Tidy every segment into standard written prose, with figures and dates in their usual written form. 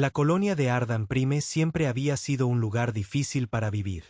La colonia de Ardan Prime siempre había sido un lugar difícil para vivir.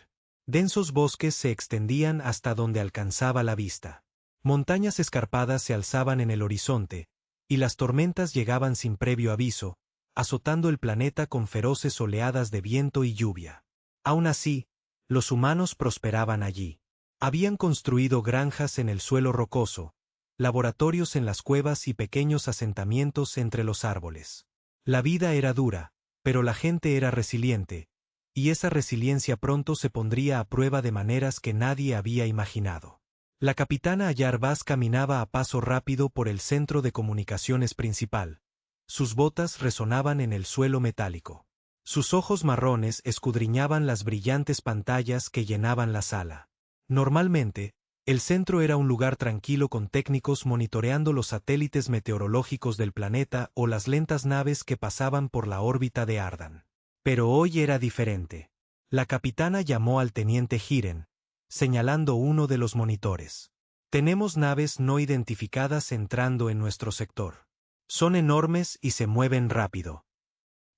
Densos bosques se extendían hasta donde alcanzaba la vista. Montañas escarpadas se alzaban en el horizonte, y las tormentas llegaban sin previo aviso, azotando el planeta con feroces oleadas de viento y lluvia. Aún así, los humanos prosperaban allí. Habían construido granjas en el suelo rocoso, laboratorios en las cuevas y pequeños asentamientos entre los árboles. La vida era dura, pero la gente era resiliente, y esa resiliencia pronto se pondría a prueba de maneras que nadie había imaginado. La capitana Ayar Vaz caminaba a paso rápido por el centro de comunicaciones principal. Sus botas resonaban en el suelo metálico. Sus ojos marrones escudriñaban las brillantes pantallas que llenaban la sala. Normalmente, el centro era un lugar tranquilo con técnicos monitoreando los satélites meteorológicos del planeta o las lentas naves que pasaban por la órbita de Ardan. Pero hoy era diferente. La capitana llamó al teniente Hiren, señalando uno de los monitores. Tenemos naves no identificadas entrando en nuestro sector. Son enormes y se mueven rápido.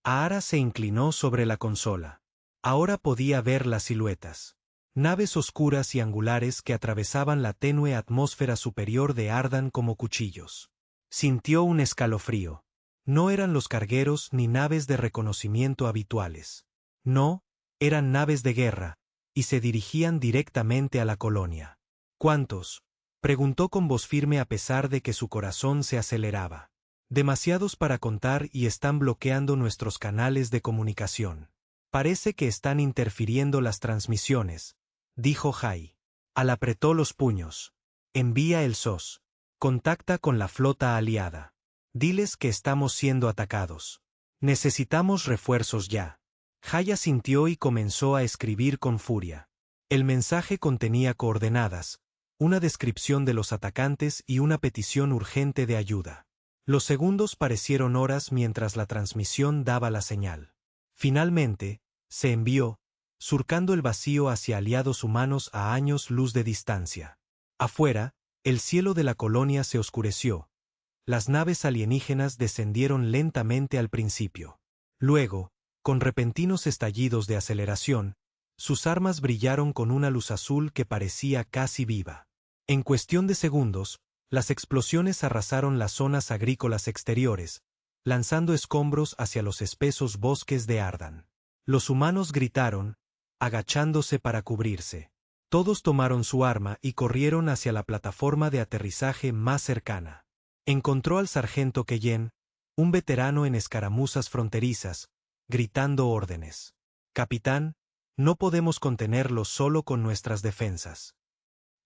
Ahara se inclinó sobre la consola. Ahora podía ver las siluetas. Naves oscuras y angulares que atravesaban la tenue atmósfera superior de Ardan como cuchillos. Sintió un escalofrío. No eran los cargueros ni naves de reconocimiento habituales. No, eran naves de guerra, y se dirigían directamente a la colonia. ¿Cuántos?, preguntó con voz firme a pesar de que su corazón se aceleraba. Demasiados para contar y están bloqueando nuestros canales de comunicación. Parece que están interfiriendo las transmisiones, dijo Jai. Al apretó los puños. Envía el SOS. Contacta con la flota aliada. Diles que estamos siendo atacados. Necesitamos refuerzos ya. Jai asintió y comenzó a escribir con furia. El mensaje contenía coordenadas, una descripción de los atacantes y una petición urgente de ayuda. Los segundos parecieron horas mientras la transmisión daba la señal. Finalmente, se envió, surcando el vacío hacia aliados humanos a años luz de distancia. Afuera, el cielo de la colonia se oscureció. Las naves alienígenas descendieron lentamente al principio. Luego, con repentinos estallidos de aceleración, sus armas brillaron con una luz azul que parecía casi viva. En cuestión de segundos, las explosiones arrasaron las zonas agrícolas exteriores, lanzando escombros hacia los espesos bosques de Ardan. Los humanos gritaron, agachándose para cubrirse. Todos tomaron su arma y corrieron hacia la plataforma de aterrizaje más cercana. Encontró al sargento Keyen, un veterano en escaramuzas fronterizas, gritando órdenes. Capitán, no podemos contenerlos solo con nuestras defensas.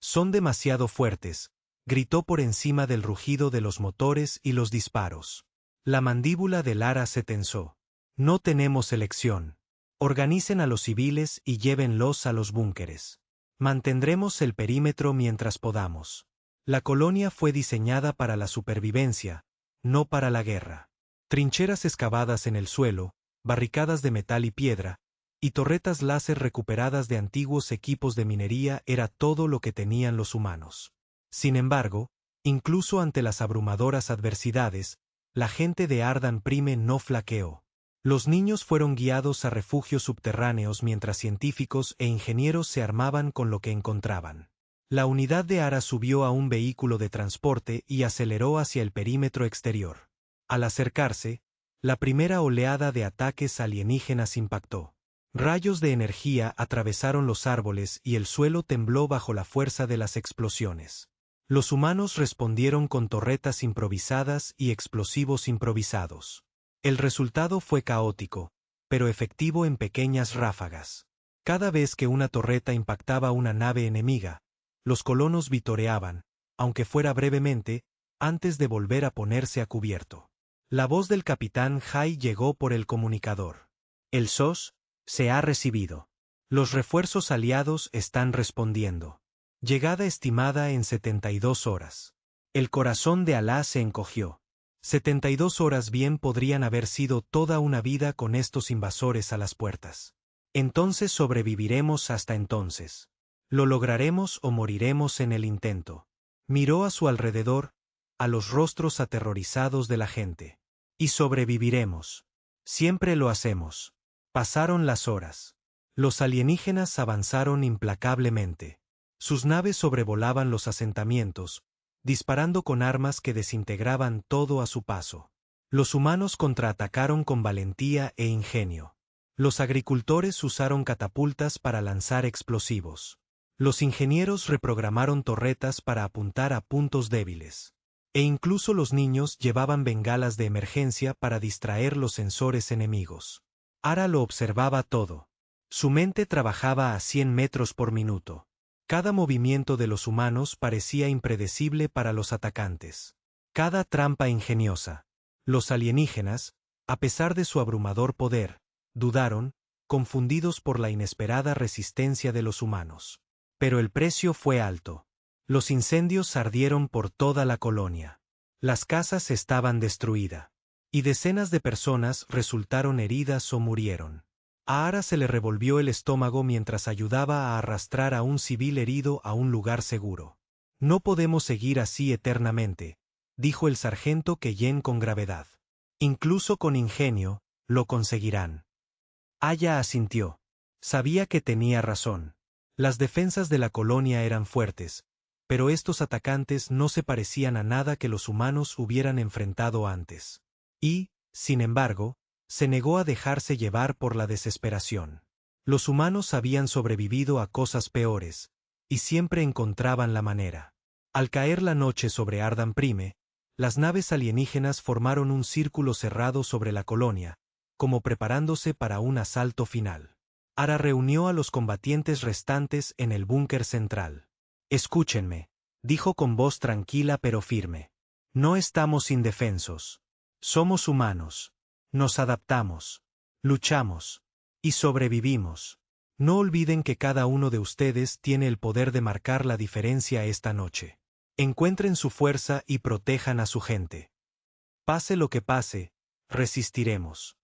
Son demasiado fuertes, gritó por encima del rugido de los motores y los disparos. La mandíbula de Lara se tensó. No tenemos elección. Organicen a los civiles y llévenlos a los búnkeres. Mantendremos el perímetro mientras podamos. La colonia fue diseñada para la supervivencia, no para la guerra. Trincheras excavadas en el suelo, barricadas de metal y piedra, y torretas láser recuperadas de antiguos equipos de minería era todo lo que tenían los humanos. Sin embargo, incluso ante las abrumadoras adversidades, la gente de Ardan Prime no flaqueó. Los niños fueron guiados a refugios subterráneos mientras científicos e ingenieros se armaban con lo que encontraban. La unidad de Ara subió a un vehículo de transporte y aceleró hacia el perímetro exterior. Al acercarse, la primera oleada de ataques alienígenas impactó. Rayos de energía atravesaron los árboles y el suelo tembló bajo la fuerza de las explosiones. Los humanos respondieron con torretas improvisadas y explosivos improvisados. El resultado fue caótico, pero efectivo en pequeñas ráfagas. Cada vez que una torreta impactaba una nave enemiga, los colonos vitoreaban, aunque fuera brevemente, antes de volver a ponerse a cubierto. La voz del capitán Jai llegó por el comunicador. El SOS se ha recibido. Los refuerzos aliados están respondiendo. Llegada estimada en 72 horas. El corazón de Alá se encogió. 72 horas bien podrían haber sido toda una vida con estos invasores a las puertas. Entonces sobreviviremos hasta entonces. Lo lograremos o moriremos en el intento. Miró a su alrededor, a los rostros aterrorizados de la gente. Y sobreviviremos. Siempre lo hacemos. Pasaron las horas. Los alienígenas avanzaron implacablemente. Sus naves sobrevolaban los asentamientos, disparando con armas que desintegraban todo a su paso. Los humanos contraatacaron con valentía e ingenio. Los agricultores usaron catapultas para lanzar explosivos. Los ingenieros reprogramaron torretas para apuntar a puntos débiles. E incluso los niños llevaban bengalas de emergencia para distraer los sensores enemigos. Ara lo observaba todo. Su mente trabajaba a 100 metros por minuto. Cada movimiento de los humanos parecía impredecible para los atacantes. Cada trampa ingeniosa. Los alienígenas, a pesar de su abrumador poder, dudaron, confundidos por la inesperada resistencia de los humanos. Pero el precio fue alto. Los incendios ardieron por toda la colonia. Las casas estaban destruidas. Y decenas de personas resultaron heridas o murieron. A Ara se le revolvió el estómago mientras ayudaba a arrastrar a un civil herido a un lugar seguro. No podemos seguir así eternamente, dijo el sargento Keyen con gravedad. Incluso con ingenio, lo conseguirán. Aya asintió. Sabía que tenía razón. Las defensas de la colonia eran fuertes, pero estos atacantes no se parecían a nada que los humanos hubieran enfrentado antes. Y, sin embargo, se negó a dejarse llevar por la desesperación. Los humanos habían sobrevivido a cosas peores, y siempre encontraban la manera. Al caer la noche sobre Ardan Prime, las naves alienígenas formaron un círculo cerrado sobre la colonia, como preparándose para un asalto final. Ara reunió a los combatientes restantes en el búnker central. Escúchenme, dijo con voz tranquila pero firme. No estamos indefensos. Somos humanos. Nos adaptamos. Luchamos. Y sobrevivimos. No olviden que cada uno de ustedes tiene el poder de marcar la diferencia esta noche. Encuentren su fuerza y protejan a su gente. Pase lo que pase, resistiremos.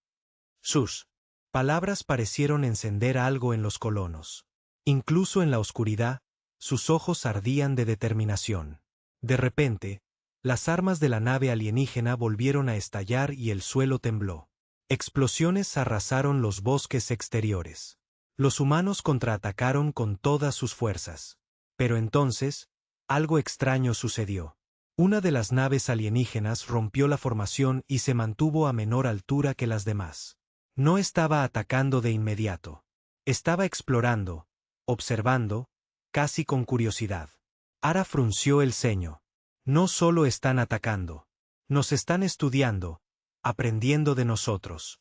Sus palabras parecieron encender algo en los colonos. Incluso en la oscuridad, sus ojos ardían de determinación. De repente, las armas de la nave alienígena volvieron a estallar y el suelo tembló. Explosiones arrasaron los bosques exteriores. Los humanos contraatacaron con todas sus fuerzas. Pero entonces, algo extraño sucedió. Una de las naves alienígenas rompió la formación y se mantuvo a menor altura que las demás. No estaba atacando de inmediato. Estaba explorando, observando, casi con curiosidad. Ara frunció el ceño. No solo están atacando. Nos están estudiando, aprendiendo de nosotros.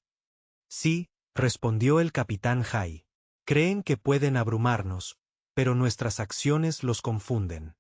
Sí, respondió el capitán Hai. Creen que pueden abrumarnos, pero nuestras acciones los confunden.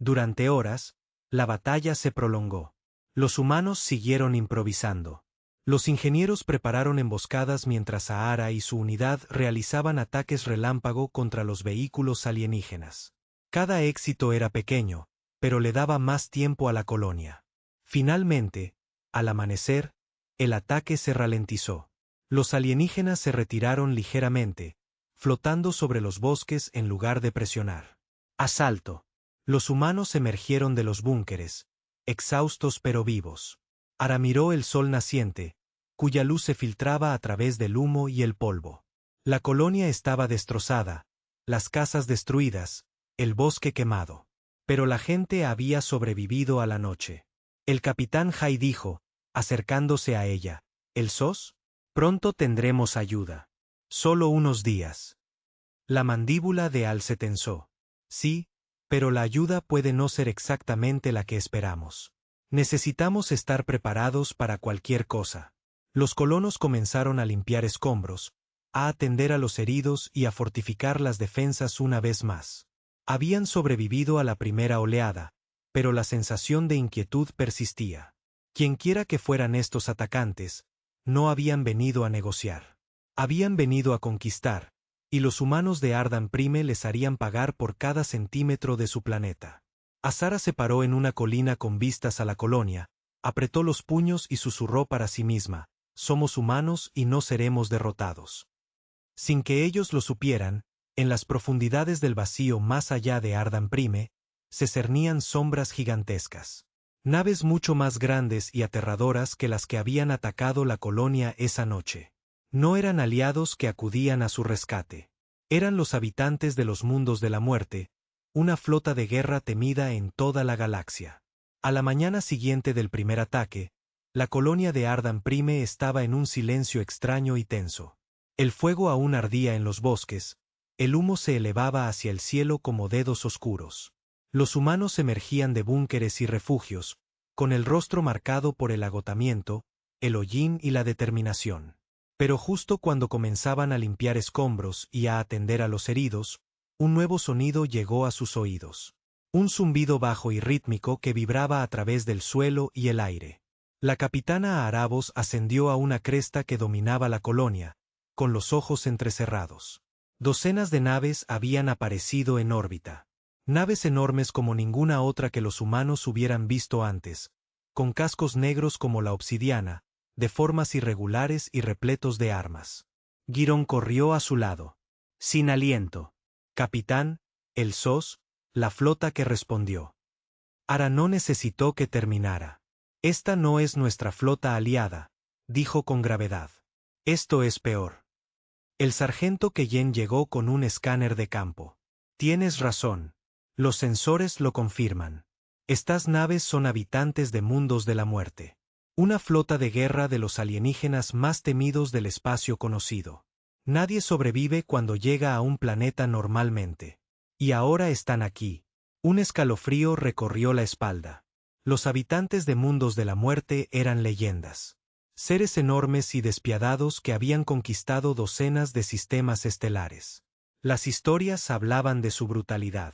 Durante horas, la batalla se prolongó. Los humanos siguieron improvisando. Los ingenieros prepararon emboscadas mientras Sahara y su unidad realizaban ataques relámpago contra los vehículos alienígenas. Cada éxito era pequeño, pero le daba más tiempo a la colonia. Finalmente, al amanecer, el ataque se ralentizó. Los alienígenas se retiraron ligeramente, flotando sobre los bosques en lugar de presionar. Asalto. Los humanos emergieron de los búnkeres, exhaustos pero vivos. Ara miró el sol naciente, cuya luz se filtraba a través del humo y el polvo. La colonia estaba destrozada, las casas destruidas, el bosque quemado. Pero la gente había sobrevivido a la noche. El capitán Hai dijo, acercándose a ella, ¿El SOS? Pronto tendremos ayuda. Solo unos días. La mandíbula de Al se tensó. Sí, pero la ayuda puede no ser exactamente la que esperamos. Necesitamos estar preparados para cualquier cosa. Los colonos comenzaron a limpiar escombros, a atender a los heridos y a fortificar las defensas una vez más. Habían sobrevivido a la primera oleada, pero la sensación de inquietud persistía. Quienquiera que fueran estos atacantes, no habían venido a negociar. Habían venido a conquistar, y los humanos de Ardan Prime les harían pagar por cada centímetro de su planeta. Azara se paró en una colina con vistas a la colonia, apretó los puños y susurró para sí misma, somos humanos y no seremos derrotados. Sin que ellos lo supieran, en las profundidades del vacío más allá de Ardan Prime, se cernían sombras gigantescas. Naves mucho más grandes y aterradoras que las que habían atacado la colonia esa noche. No eran aliados que acudían a su rescate. Eran los habitantes de los mundos de la muerte, una flota de guerra temida en toda la galaxia. A la mañana siguiente del primer ataque, la colonia de Ardan Prime estaba en un silencio extraño y tenso. El fuego aún ardía en los bosques, el humo se elevaba hacia el cielo como dedos oscuros. Los humanos emergían de búnkeres y refugios, con el rostro marcado por el agotamiento, el hollín y la determinación. Pero justo cuando comenzaban a limpiar escombros y a atender a los heridos, un nuevo sonido llegó a sus oídos. Un zumbido bajo y rítmico que vibraba a través del suelo y el aire. La capitana Arabos ascendió a una cresta que dominaba la colonia, con los ojos entrecerrados. Docenas de naves habían aparecido en órbita. Naves enormes como ninguna otra que los humanos hubieran visto antes, con cascos negros como la obsidiana, de formas irregulares y repletos de armas. Girón corrió a su lado. Sin aliento. Capitán, el SOS, la flota que respondió. Ara no necesitó que terminara. Esta no es nuestra flota aliada, dijo con gravedad. Esto es peor. El sargento Keyen llegó con un escáner de campo. Tienes razón. Los sensores lo confirman. Estas naves son habitantes de mundos de la muerte. Una flota de guerra de los alienígenas más temidos del espacio conocido. Nadie sobrevive cuando llega a un planeta normalmente. Y ahora están aquí. Un escalofrío recorrió la espalda. Los habitantes de mundos de la muerte eran leyendas. Seres enormes y despiadados que habían conquistado docenas de sistemas estelares. Las historias hablaban de su brutalidad.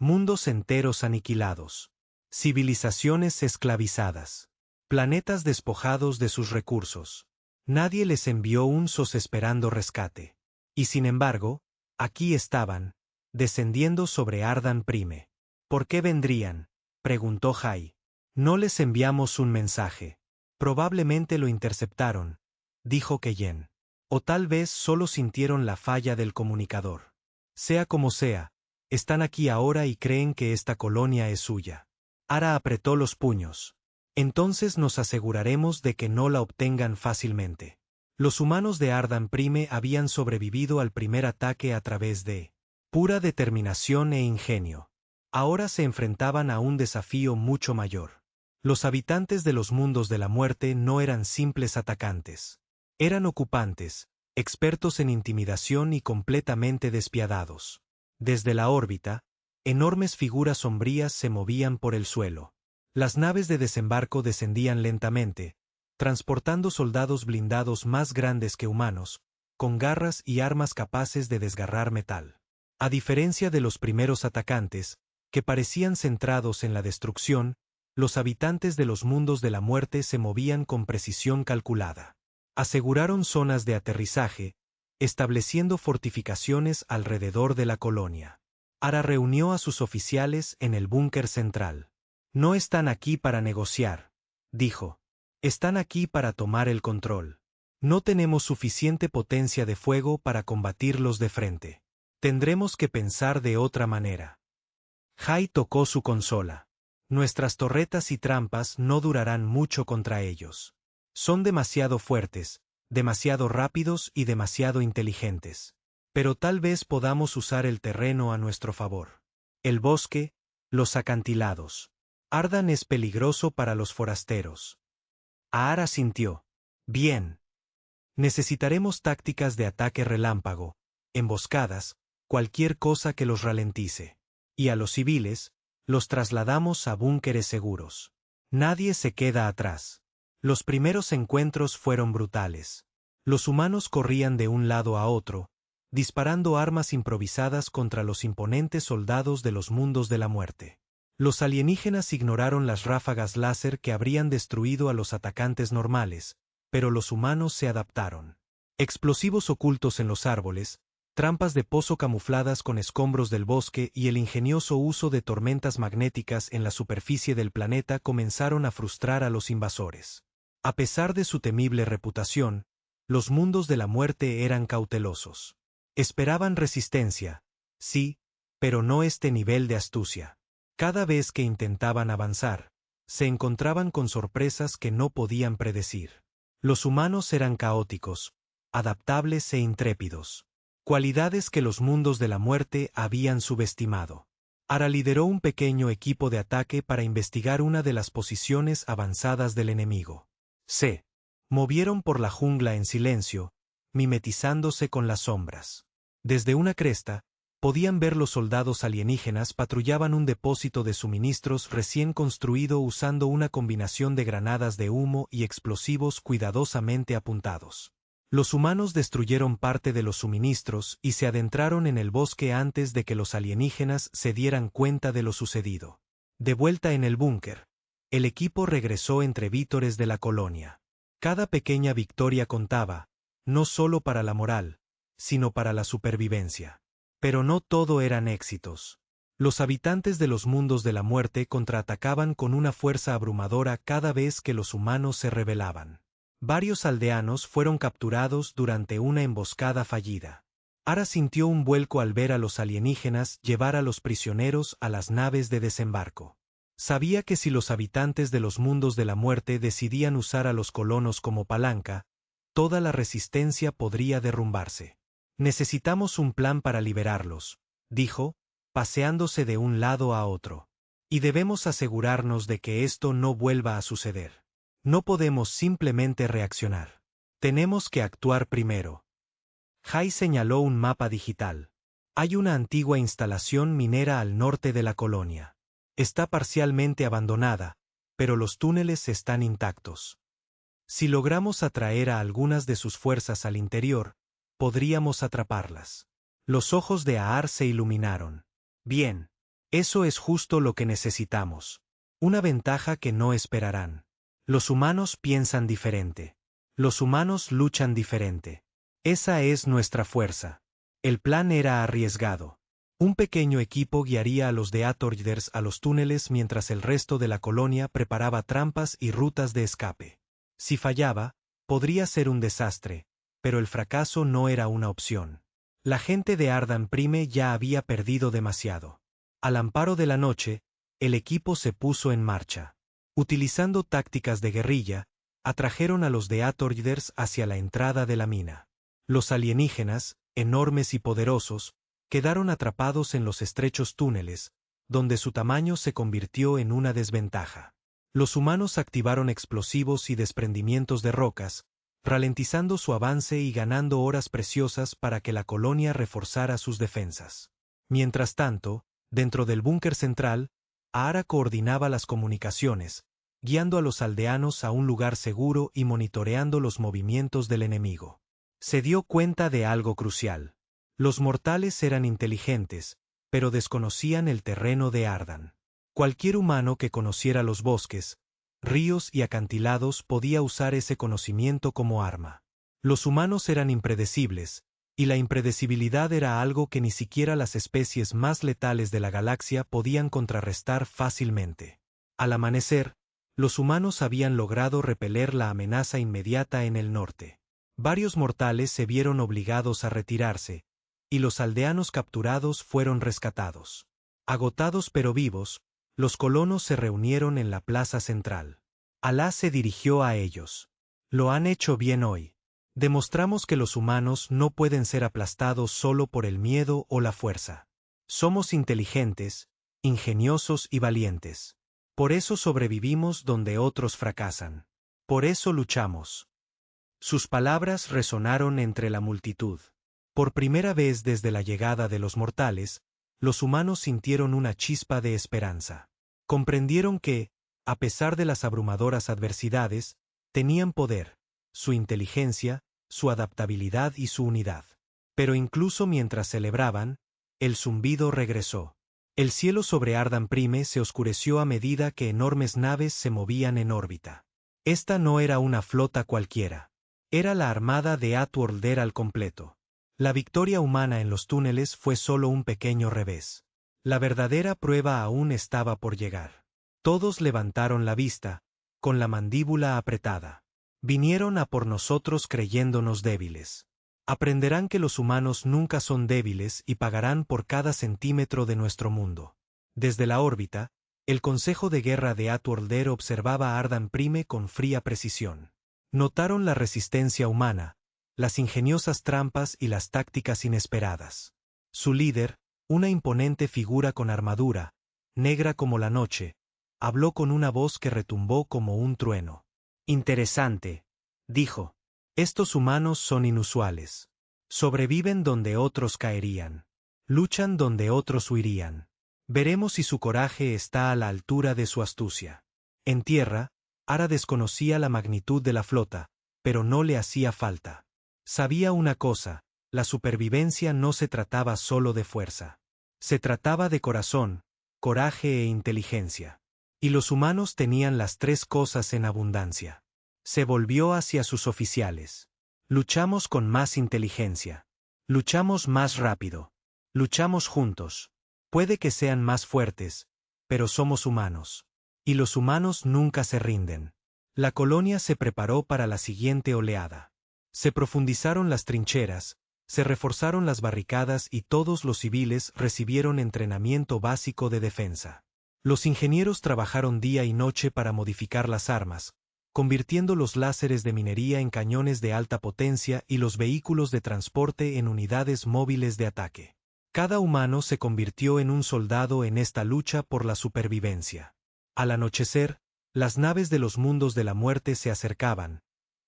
Mundos enteros aniquilados. Civilizaciones esclavizadas. Planetas despojados de sus recursos. Nadie les envió un SOS esperando rescate. Y sin embargo, aquí estaban, descendiendo sobre Ardan Prime. ¿Por qué vendrían?, preguntó Jai. No les enviamos un mensaje. Probablemente lo interceptaron, dijo Keyen. O tal vez solo sintieron la falla del comunicador. Sea como sea, están aquí ahora y creen que esta colonia es suya. Ara apretó los puños. Entonces nos aseguraremos de que no la obtengan fácilmente. Los humanos de Ardan Prime habían sobrevivido al primer ataque a través de pura determinación e ingenio. Ahora se enfrentaban a un desafío mucho mayor. Los habitantes de los mundos de la muerte no eran simples atacantes. Eran ocupantes, expertos en intimidación y completamente despiadados. Desde la órbita, enormes figuras sombrías se movían por el suelo. Las naves de desembarco descendían lentamente, transportando soldados blindados más grandes que humanos, con garras y armas capaces de desgarrar metal. A diferencia de los primeros atacantes, que parecían centrados en la destrucción, los habitantes de los mundos de la muerte se movían con precisión calculada. Aseguraron zonas de aterrizaje, estableciendo fortificaciones alrededor de la colonia. Ara reunió a sus oficiales en el búnker central. No están aquí para negociar, dijo. Están aquí para tomar el control. No tenemos suficiente potencia de fuego para combatirlos de frente. Tendremos que pensar de otra manera. Jai tocó su consola. Nuestras torretas y trampas no durarán mucho contra ellos. Son demasiado fuertes, demasiado rápidos y demasiado inteligentes. Pero tal vez podamos usar el terreno a nuestro favor. El bosque, los acantilados. Ardan es peligroso para los forasteros. Ahara sintió. Bien. Necesitaremos tácticas de ataque relámpago, emboscadas, cualquier cosa que los ralentice. Y a los civiles, los trasladamos a búnkeres seguros. Nadie se queda atrás. Los primeros encuentros fueron brutales. Los humanos corrían de un lado a otro, disparando armas improvisadas contra los imponentes soldados de los mundos de la muerte. Los alienígenas ignoraron las ráfagas láser que habrían destruido a los atacantes normales, pero los humanos se adaptaron. Explosivos ocultos en los árboles, trampas de pozo camufladas con escombros del bosque y el ingenioso uso de tormentas magnéticas en la superficie del planeta comenzaron a frustrar a los invasores. A pesar de su temible reputación, los mundos de la muerte eran cautelosos. Esperaban resistencia, sí, pero no este nivel de astucia. Cada vez que intentaban avanzar, se encontraban con sorpresas que no podían predecir. Los humanos eran caóticos, adaptables e intrépidos, cualidades que los mundos de la muerte habían subestimado. Ara lideró un pequeño equipo de ataque para investigar una de las posiciones avanzadas del enemigo. Se movieron por la jungla en silencio, mimetizándose con las sombras. Desde una cresta, podían ver los soldados alienígenas patrullaban un depósito de suministros recién construido usando una combinación de granadas de humo y explosivos cuidadosamente apuntados. Los humanos destruyeron parte de los suministros y se adentraron en el bosque antes de que los alienígenas se dieran cuenta de lo sucedido. De vuelta en el búnker, el equipo regresó entre vítores de la colonia. Cada pequeña victoria contaba, no solo para la moral, sino para la supervivencia. Pero no todo eran éxitos. Los habitantes de los mundos de la muerte contraatacaban con una fuerza abrumadora cada vez que los humanos se rebelaban. Varios aldeanos fueron capturados durante una emboscada fallida. Ara sintió un vuelco al ver a los alienígenas llevar a los prisioneros a las naves de desembarco. Sabía que si los habitantes de los mundos de la muerte decidían usar a los colonos como palanca, toda la resistencia podría derrumbarse. Necesitamos un plan para liberarlos, dijo, paseándose de un lado a otro. Y debemos asegurarnos de que esto no vuelva a suceder. No podemos simplemente reaccionar. Tenemos que actuar primero. Jai señaló un mapa digital. Hay una antigua instalación minera al norte de la colonia. Está parcialmente abandonada, pero los túneles están intactos. Si logramos atraer a algunas de sus fuerzas al interior, podríamos atraparlas. Los ojos de Aar se iluminaron. Bien. Eso es justo lo que necesitamos. Una ventaja que no esperarán. Los humanos piensan diferente. Los humanos luchan diferente. Esa es nuestra fuerza. El plan era arriesgado. Un pequeño equipo guiaría a los de Atorjders a los túneles mientras el resto de la colonia preparaba trampas y rutas de escape. Si fallaba, podría ser un desastre, pero el fracaso no era una opción. La gente de Ardan Prime ya había perdido demasiado. Al amparo de la noche, el equipo se puso en marcha. Utilizando tácticas de guerrilla, atrajeron a los de Atorjders hacia la entrada de la mina. Los alienígenas, enormes y poderosos, quedaron atrapados en los estrechos túneles, donde su tamaño se convirtió en una desventaja. Los humanos activaron explosivos y desprendimientos de rocas, ralentizando su avance y ganando horas preciosas para que la colonia reforzara sus defensas. Mientras tanto, dentro del búnker central, Aara coordinaba las comunicaciones, guiando a los aldeanos a un lugar seguro y monitoreando los movimientos del enemigo. Se dio cuenta de algo crucial. Los mortales eran inteligentes, pero desconocían el terreno de Ardan. Cualquier humano que conociera los bosques, ríos y acantilados podía usar ese conocimiento como arma. Los humanos eran impredecibles, y la impredecibilidad era algo que ni siquiera las especies más letales de la galaxia podían contrarrestar fácilmente. Al amanecer, los humanos habían logrado repeler la amenaza inmediata en el norte. Varios mortales se vieron obligados a retirarse, y los aldeanos capturados fueron rescatados. Agotados pero vivos, los colonos se reunieron en la plaza central. Alá se dirigió a ellos. Lo han hecho bien hoy. Demostramos que los humanos no pueden ser aplastados solo por el miedo o la fuerza. Somos inteligentes, ingeniosos y valientes. Por eso sobrevivimos donde otros fracasan. Por eso luchamos. Sus palabras resonaron entre la multitud. Por primera vez desde la llegada de los mortales, los humanos sintieron una chispa de esperanza. Comprendieron que, a pesar de las abrumadoras adversidades, tenían poder, su inteligencia, su adaptabilidad y su unidad. Pero incluso mientras celebraban, el zumbido regresó. El cielo sobre Ardan Prime se oscureció a medida que enormes naves se movían en órbita. Esta no era una flota cualquiera. Era la armada de Atworlder al completo. La victoria humana en los túneles fue solo un pequeño revés. La verdadera prueba aún estaba por llegar. Todos levantaron la vista, con la mandíbula apretada. Vinieron a por nosotros creyéndonos débiles. Aprenderán que los humanos nunca son débiles y pagarán por cada centímetro de nuestro mundo. Desde la órbita, El consejo de guerra de Atwolder observaba a Ardan Prime con fría precisión. Notaron la resistencia humana, las ingeniosas trampas y las tácticas inesperadas. Su líder, una imponente figura con armadura, negra como la noche, habló con una voz que retumbó como un trueno. Interesante, dijo. Estos humanos son inusuales. Sobreviven donde otros caerían. Luchan donde otros huirían. Veremos si su coraje está a la altura de su astucia. En tierra, Ara desconocía la magnitud de la flota, pero no le hacía falta. Sabía una cosa, la supervivencia no se trataba solo de fuerza. Se trataba de corazón, coraje e inteligencia. Y los humanos tenían las tres cosas en abundancia. Se volvió hacia sus oficiales. Luchamos con más inteligencia. Luchamos más rápido. Luchamos juntos. Puede que sean más fuertes, pero somos humanos. Y los humanos nunca se rinden. La colonia se preparó para la siguiente oleada. Se profundizaron las trincheras, se reforzaron las barricadas y todos los civiles recibieron entrenamiento básico de defensa. Los ingenieros trabajaron día y noche para modificar las armas, convirtiendo los láseres de minería en cañones de alta potencia y los vehículos de transporte en unidades móviles de ataque. Cada humano se convirtió en un soldado en esta lucha por la supervivencia. Al anochecer, las naves de los mundos de la muerte se acercaban,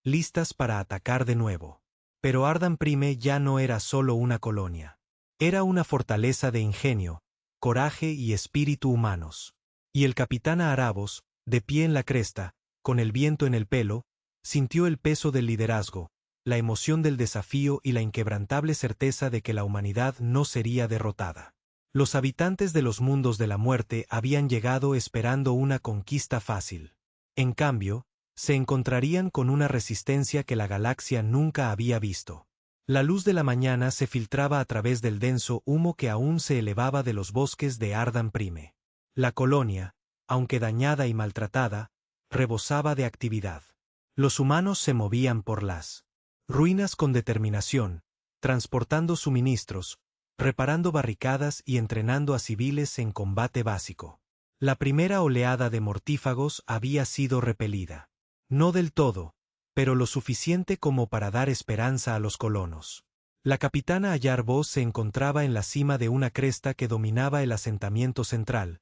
listas para atacar de nuevo. Pero Ardan Prime ya no era solo una colonia. Era una fortaleza de ingenio, coraje y espíritu humanos. Y el capitán Aarabos, de pie en la cresta, con el viento en el pelo, sintió el peso del liderazgo, la emoción del desafío y la inquebrantable certeza de que la humanidad no sería derrotada. Los habitantes de los mundos de la muerte habían llegado esperando una conquista fácil. En cambio, se encontrarían con una resistencia que la galaxia nunca había visto. La luz de la mañana se filtraba a través del denso humo que aún se elevaba de los bosques de Ardan Prime. La colonia, aunque dañada y maltratada, rebosaba de actividad. Los humanos se movían por las ruinas con determinación, transportando suministros, reparando barricadas y entrenando a civiles en combate básico. La primera oleada de mortífagos había sido repelida. No del todo, pero lo suficiente como para dar esperanza a los colonos. La capitana Ayar Voss se encontraba en la cima de una cresta que dominaba el asentamiento central,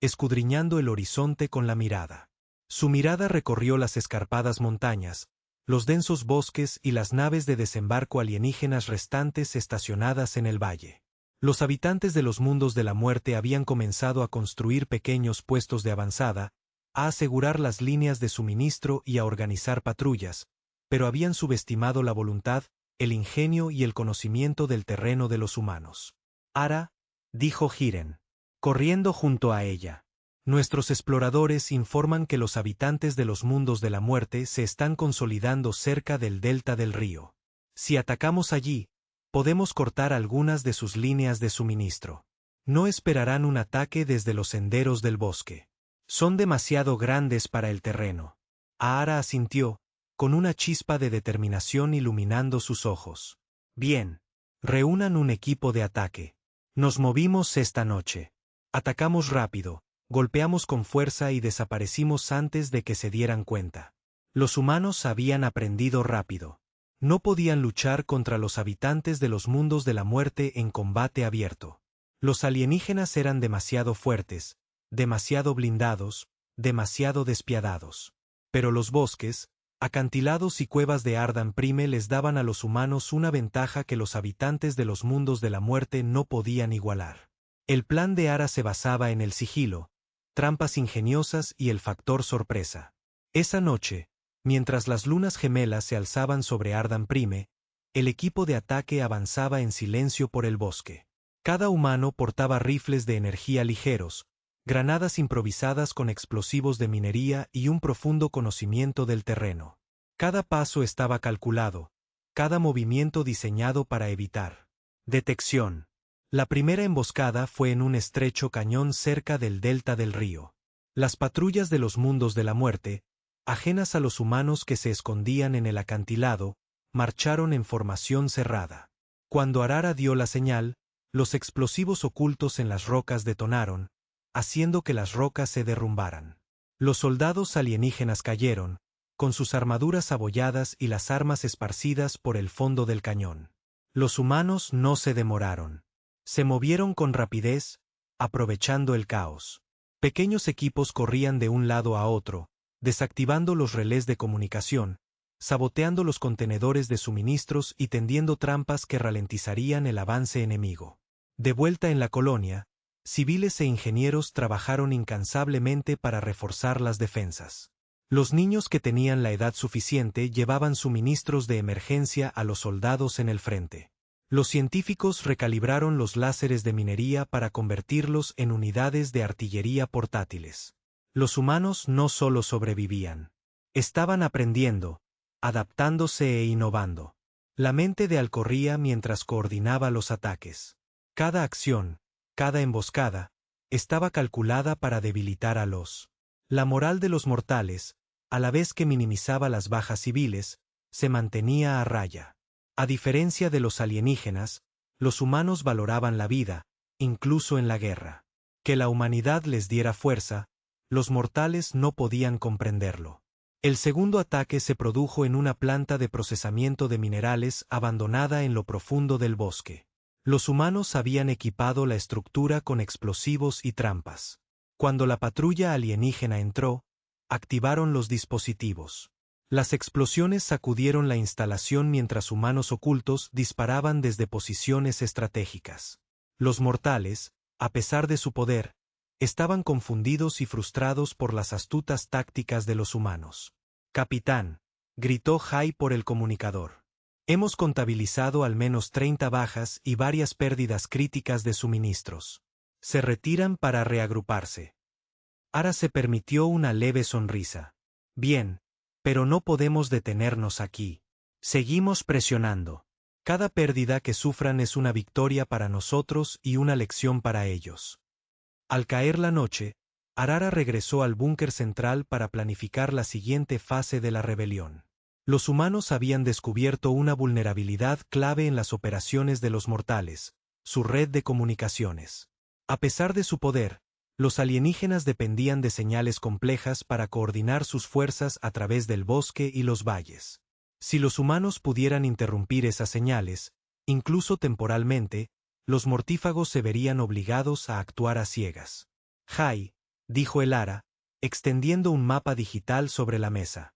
escudriñando el horizonte con la mirada. Su mirada recorrió las escarpadas montañas, los densos bosques y las naves de desembarco alienígenas restantes estacionadas en el valle. Los habitantes de los mundos de la muerte habían comenzado a construir pequeños puestos de avanzada, a asegurar las líneas de suministro y a organizar patrullas, pero habían subestimado la voluntad, el ingenio y el conocimiento del terreno de los humanos. Ara, dijo Jiren, corriendo junto a ella. Nuestros exploradores informan que los habitantes de los mundos de la muerte se están consolidando cerca del delta del río. Si atacamos allí, podemos cortar algunas de sus líneas de suministro. No esperarán un ataque desde los senderos del bosque. Son demasiado grandes para el terreno. Ara asintió, con una chispa de determinación iluminando sus ojos. Bien. Reúnan un equipo de ataque. Nos movimos esta noche. Atacamos rápido, golpeamos con fuerza y desaparecimos antes de que se dieran cuenta. Los humanos habían aprendido rápido. No podían luchar contra los habitantes de los mundos de la muerte en combate abierto. Los alienígenas eran demasiado fuertes, demasiado blindados, demasiado despiadados. Pero los bosques, acantilados y cuevas de Ardan Prime les daban a los humanos una ventaja que los habitantes de los mundos de la muerte no podían igualar. El plan de Ara se basaba en el sigilo, trampas ingeniosas y el factor sorpresa. Esa noche, mientras las lunas gemelas se alzaban sobre Ardan Prime, el equipo de ataque avanzaba en silencio por el bosque. Cada humano portaba rifles de energía ligeros, granadas improvisadas con explosivos de minería y un profundo conocimiento del terreno. Cada paso estaba calculado, cada movimiento diseñado para evitar detección. La primera emboscada fue en un estrecho cañón cerca del delta del río. Las patrullas de los mundos de la muerte, ajenas a los humanos que se escondían en el acantilado, marcharon en formación cerrada. Cuando Arara dio la señal, los explosivos ocultos en las rocas detonaron, haciendo que las rocas se derrumbaran. Los soldados alienígenas cayeron, con sus armaduras abolladas y las armas esparcidas por el fondo del cañón. Los humanos no se demoraron. Se movieron con rapidez, aprovechando el caos. Pequeños equipos corrían de un lado a otro, desactivando los relés de comunicación, saboteando los contenedores de suministros y tendiendo trampas que ralentizarían el avance enemigo. De vuelta en la colonia, civiles e ingenieros trabajaron incansablemente para reforzar las defensas. Los niños que tenían la edad suficiente llevaban suministros de emergencia a los soldados en el frente. Los científicos recalibraron los láseres de minería para convertirlos en unidades de artillería portátiles. Los humanos no solo sobrevivían. Estaban aprendiendo, adaptándose e innovando. La mente de Al corría mientras coordinaba los ataques. Cada acción, cada emboscada, estaba calculada para debilitar a los. La moral de los mortales, a la vez que minimizaba las bajas civiles, se mantenía a raya. A diferencia de los alienígenas, los humanos valoraban la vida, incluso en la guerra. Que la humanidad les diera fuerza, los mortales no podían comprenderlo. El segundo ataque se produjo en una planta de procesamiento de minerales abandonada en lo profundo del bosque. Los humanos habían equipado la estructura con explosivos y trampas. Cuando la patrulla alienígena entró, activaron los dispositivos. Las explosiones sacudieron la instalación mientras humanos ocultos disparaban desde posiciones estratégicas. Los mortales, a pesar de su poder, estaban confundidos y frustrados por las astutas tácticas de los humanos. «Capitán», gritó Jai por el comunicador. «Hemos contabilizado al menos 30 bajas y varias pérdidas críticas de suministros. Se retiran para reagruparse». Ara se permitió una leve sonrisa. «Bien, pero no podemos detenernos aquí. Seguimos presionando. Cada pérdida que sufran es una victoria para nosotros y una lección para ellos». Al caer la noche, Arara regresó al búnker central para planificar la siguiente fase de la rebelión. Los humanos habían descubierto una vulnerabilidad clave en las operaciones de los mortales, su red de comunicaciones. A pesar de su poder, los alienígenas dependían de señales complejas para coordinar sus fuerzas a través del bosque y los valles. Si los humanos pudieran interrumpir esas señales, incluso temporalmente, los mortífagos se verían obligados a actuar a ciegas. «Jai», dijo el Ara, extendiendo un mapa digital sobre la mesa.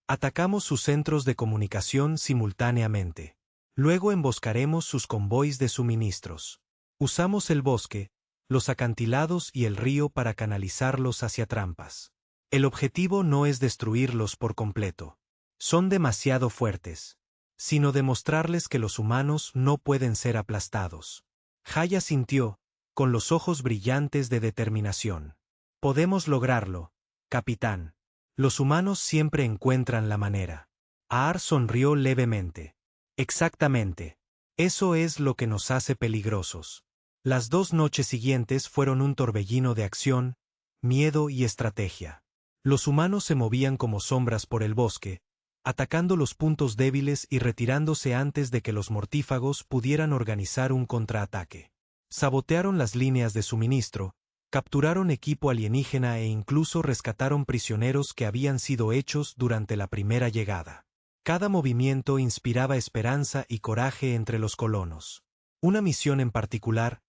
«Atacamos sus centros de comunicación simultáneamente. Luego emboscaremos sus convoys de suministros. Usamos el bosque, los acantilados y el río para canalizarlos hacia trampas. El objetivo no es destruirlos por completo. Son demasiado fuertes, sino demostrarles que los humanos no pueden ser aplastados». Jai asintió, con los ojos brillantes de determinación. «Podemos lograrlo, capitán. Los humanos siempre encuentran la manera». Aar sonrió levemente. «Exactamente. Eso es lo que nos hace peligrosos». Las 2 noches siguientes fueron un torbellino de acción, miedo y estrategia. Los humanos se movían como sombras por el bosque, atacando los puntos débiles y retirándose antes de que los mortífagos pudieran organizar un contraataque. Sabotearon las líneas de suministro, capturaron equipo alienígena e incluso rescataron prisioneros que habían sido hechos durante la primera llegada. Cada movimiento inspiraba esperanza y coraje entre los colonos. Una misión en particular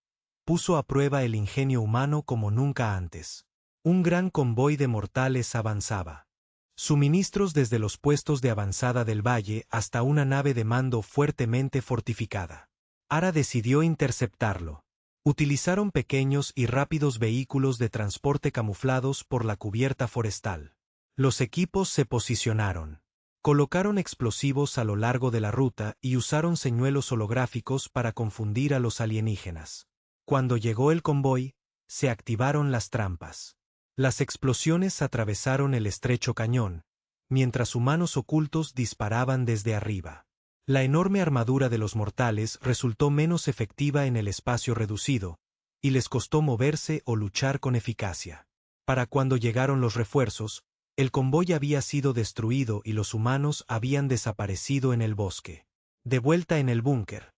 puso a prueba el ingenio humano como nunca antes. Un gran convoy de mortales avanzaba. Suministros desde los puestos de avanzada del valle hasta una nave de mando fuertemente fortificada. Ara decidió interceptarlo. Utilizaron pequeños y rápidos vehículos de transporte camuflados por la cubierta forestal. Los equipos se posicionaron. Colocaron explosivos a lo largo de la ruta y usaron señuelos holográficos para confundir a los alienígenas. Cuando llegó el convoy, se activaron las trampas. Las explosiones atravesaron el estrecho cañón, mientras humanos ocultos disparaban desde arriba. La enorme armadura de los mortales resultó menos efectiva en el espacio reducido, y les costó moverse o luchar con eficacia. Para cuando llegaron los refuerzos, el convoy había sido destruido y los humanos habían desaparecido en el bosque. De vuelta en el búnker,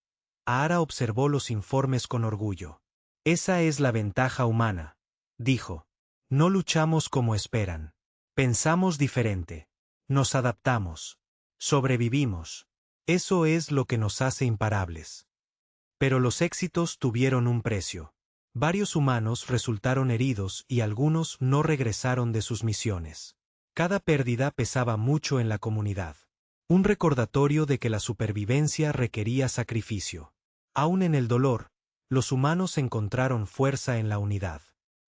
Aara observó los informes con orgullo. «Esa es la ventaja humana. dijo. No luchamos como esperan. Pensamos diferente. Nos adaptamos. Sobrevivimos. Eso es lo que nos hace imparables. Pero los éxitos tuvieron un precio. Varios humanos resultaron heridos y algunos no regresaron de sus misiones. Cada pérdida pesaba mucho en la comunidad. Un recordatorio de que la supervivencia requería sacrificio. Aún en el dolor, los humanos encontraron fuerza en la unidad.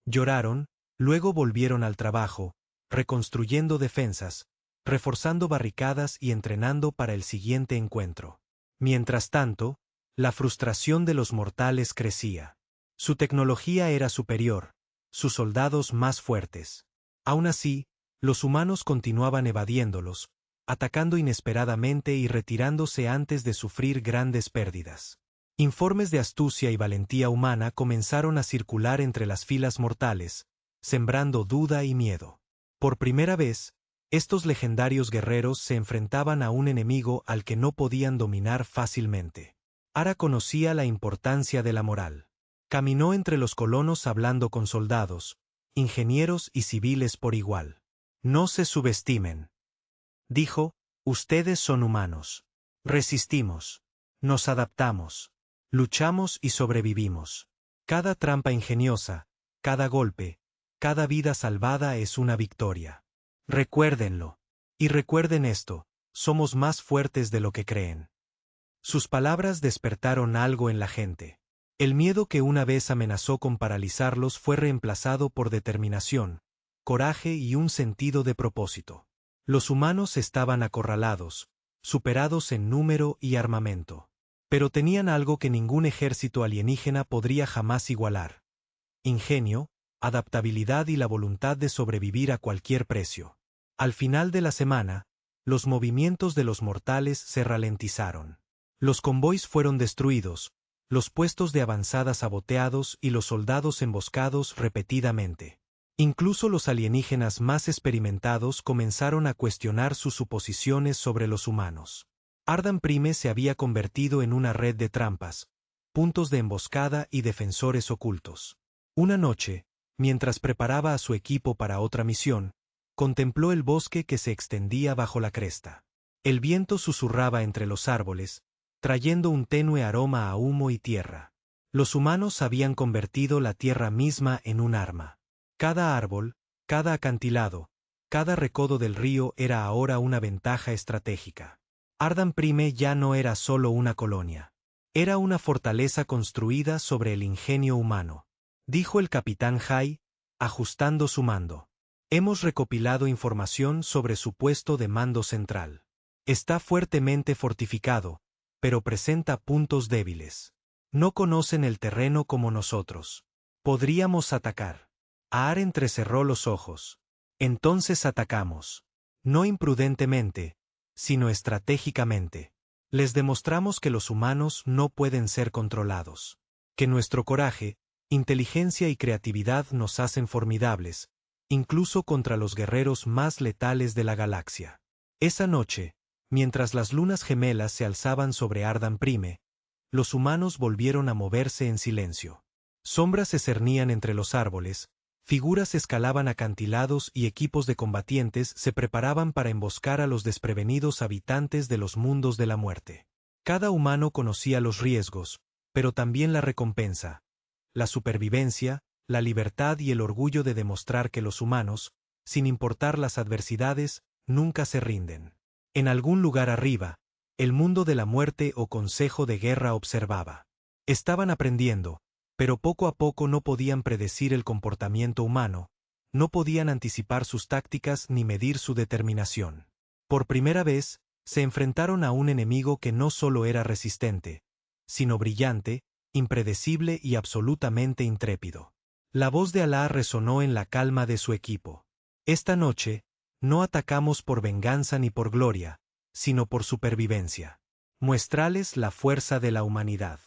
Lloraron, luego volvieron al trabajo, reconstruyendo defensas, reforzando barricadas y entrenando para el siguiente encuentro. Mientras tanto, la frustración de los mortales crecía. Su tecnología era superior, sus soldados más fuertes. Aún así, los humanos continuaban evadiéndolos, atacando inesperadamente y retirándose antes de sufrir grandes pérdidas. Informes de astucia y valentía humana comenzaron a circular entre las filas mortales, sembrando duda y miedo. Por primera vez, estos legendarios guerreros se enfrentaban a un enemigo al que no podían dominar fácilmente. Ara conocía la importancia de la moral. Caminó entre los colonos hablando con soldados, ingenieros y civiles por igual. No se subestimen. Dijo, ustedes son humanos. Resistimos. Nos adaptamos. Luchamos y sobrevivimos. Cada trampa ingeniosa, cada golpe, cada vida salvada es una victoria. Recuérdenlo. Y recuerden esto, somos más fuertes de lo que creen. Sus palabras despertaron algo en la gente. El miedo que una vez amenazó con paralizarlos fue reemplazado por determinación, coraje y un sentido de propósito. Los humanos estaban acorralados, superados en número y armamento. Pero tenían algo que ningún ejército alienígena podría jamás igualar: ingenio, adaptabilidad y la voluntad de sobrevivir a cualquier precio. Al final de la semana, los movimientos de los mortales se ralentizaron. Los convoys fueron destruidos, los puestos de avanzada saboteados y los soldados emboscados repetidamente. Incluso los alienígenas más experimentados comenzaron a cuestionar sus suposiciones sobre los humanos. Ardan Prime se había convertido en una red de trampas, puntos de emboscada y defensores ocultos. Una noche, mientras preparaba a su equipo para otra misión, contempló el bosque que se extendía bajo la cresta. El viento susurraba entre los árboles, trayendo un tenue aroma a humo y tierra. Los humanos habían convertido la tierra misma en un arma. Cada árbol, cada acantilado, cada recodo del río era ahora una ventaja estratégica. Ardan Prime ya no era solo una colonia. Era una fortaleza construida sobre el ingenio humano. Dijo el capitán Hai, ajustando su mando. Hemos recopilado información sobre su puesto de mando central. Está fuertemente fortificado, pero presenta puntos débiles. No conocen el terreno como nosotros. Podríamos atacar. Aar entrecerró los ojos. Entonces atacamos. No imprudentemente, sino estratégicamente. Les demostramos que los humanos no pueden ser controlados. Que nuestro coraje, inteligencia y creatividad nos hacen formidables, incluso contra los guerreros más letales de la galaxia. Esa noche, mientras las lunas gemelas se alzaban sobre Ardan Prime, los humanos volvieron a moverse en silencio. Sombras se cernían entre los árboles, figuras escalaban acantilados y equipos de combatientes se preparaban para emboscar a los desprevenidos habitantes de los mundos de la muerte. Cada humano conocía los riesgos, pero también la recompensa, la supervivencia, la libertad y el orgullo de demostrar que los humanos, sin importar las adversidades, nunca se rinden. En algún lugar arriba, el mundo de la muerte o consejo de guerra observaba. Estaban aprendiendo, pero poco a poco no podían predecir el comportamiento humano, no podían anticipar sus tácticas ni medir su determinación. Por primera vez, se enfrentaron a un enemigo que no solo era resistente, sino brillante, impredecible y absolutamente intrépido. La voz de Alá resonó en la calma de su equipo. Esta noche, no atacamos por venganza ni por gloria, sino por supervivencia. Muestrales la fuerza de la humanidad.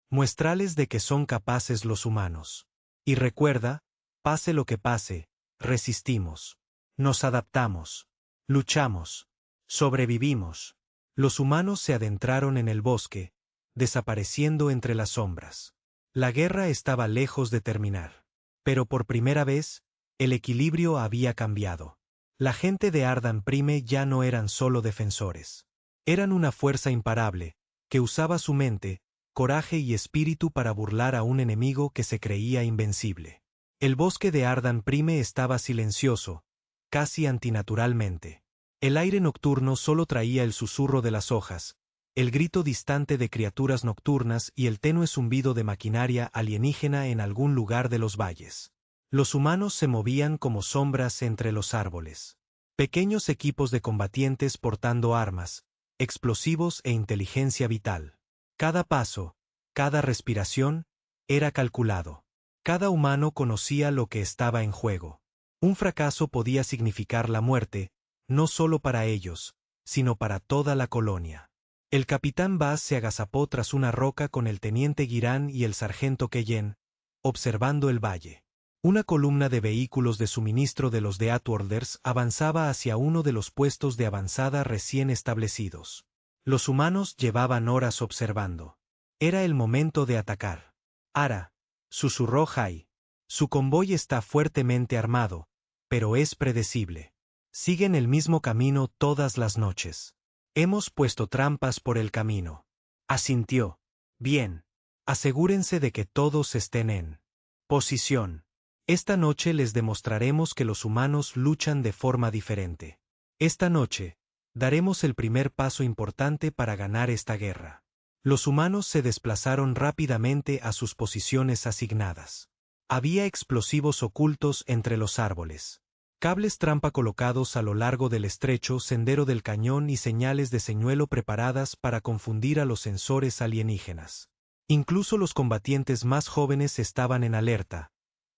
Muestrales de que son capaces los humanos. Y recuerda, pase lo que pase, resistimos. Nos adaptamos. Luchamos. Sobrevivimos. Los humanos se adentraron en el bosque, desapareciendo entre las sombras. La guerra estaba lejos de terminar. Pero por primera vez, el equilibrio había cambiado. La gente de Ardan Prime ya no eran solo defensores. Eran una fuerza imparable, que usaba su mente, coraje y espíritu para burlar a un enemigo que se creía invencible. El bosque de Ardan Prime estaba silencioso, casi antinaturalmente. El aire nocturno solo traía el susurro de las hojas, el grito distante de criaturas nocturnas y el tenue zumbido de maquinaria alienígena en algún lugar de los valles. Los humanos se movían como sombras entre los árboles. Pequeños equipos de combatientes portando armas, explosivos e inteligencia vital. Cada paso, cada respiración, era calculado. Cada humano conocía lo que estaba en juego. Un fracaso podía significar la muerte, no solo para ellos, sino para toda la colonia. El capitán Bass se agazapó tras una roca con el teniente Girán y el sargento Keyen, observando el valle. Una columna de vehículos de suministro de los de Outwarders avanzaba hacia uno de los puestos de avanzada recién establecidos. Los humanos llevaban horas observando. Era el momento de atacar. Ara, susurró Jai. Su convoy está fuertemente armado, pero es predecible. Siguen el mismo camino todas las noches. Hemos puesto trampas por el camino. Asintió. Bien. Asegúrense de que todos estén en posición. Esta noche les demostraremos que los humanos luchan de forma diferente. Esta noche, daremos el primer paso importante para ganar esta guerra. Los humanos se desplazaron rápidamente a sus posiciones asignadas. Había explosivos ocultos entre los árboles. Cables trampa colocados a lo largo del estrecho sendero del cañón y señales de señuelo preparadas para confundir a los sensores alienígenas. Incluso los combatientes más jóvenes estaban en alerta,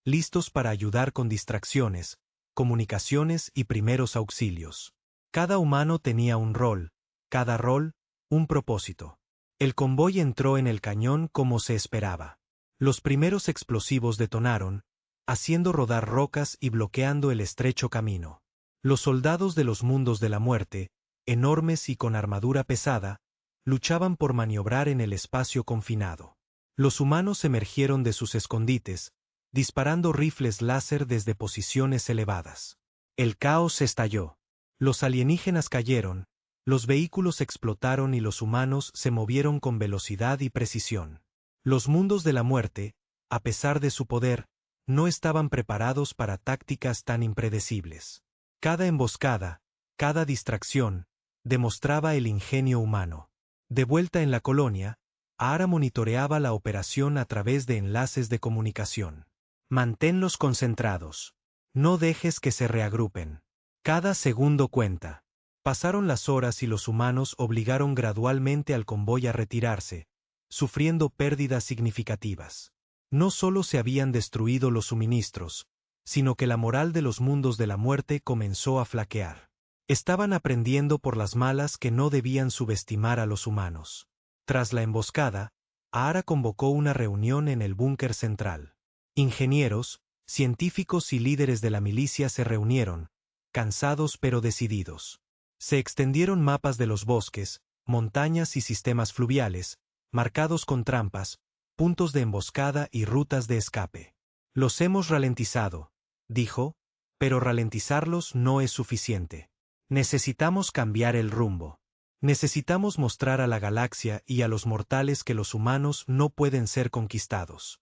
listos para ayudar con distracciones, comunicaciones y primeros auxilios. Cada humano tenía un rol, cada rol, un propósito. El convoy entró en el cañón como se esperaba. Los primeros explosivos detonaron, haciendo rodar rocas y bloqueando el estrecho camino. Los soldados de los mundos de la muerte, enormes y con armadura pesada, luchaban por maniobrar en el espacio confinado. Los humanos emergieron de sus escondites, disparando rifles láser desde posiciones elevadas. El caos estalló. Los alienígenas cayeron, los vehículos explotaron y los humanos se movieron con velocidad y precisión. Los mundos de la muerte, a pesar de su poder, no estaban preparados para tácticas tan impredecibles. Cada emboscada, cada distracción, demostraba el ingenio humano. De vuelta en la colonia, Ara monitoreaba la operación a través de enlaces de comunicación. Manténlos concentrados. No dejes que se reagrupen. Cada segundo cuenta. Pasaron las horas y los humanos obligaron gradualmente al convoy a retirarse, sufriendo pérdidas significativas. No solo se habían destruido los suministros, sino que la moral de los mundos de la muerte comenzó a flaquear. Estaban aprendiendo por las malas que no debían subestimar a los humanos. Tras la emboscada, Ara convocó una reunión en el búnker central. Ingenieros, científicos y líderes de la milicia se reunieron, cansados pero decididos. Se extendieron mapas de los bosques, montañas y sistemas fluviales, marcados con trampas, puntos de emboscada y rutas de escape. Los hemos ralentizado, dijo, pero ralentizarlos no es suficiente. Necesitamos cambiar el rumbo. Necesitamos mostrar a la galaxia y a los mortales que los humanos no pueden ser conquistados.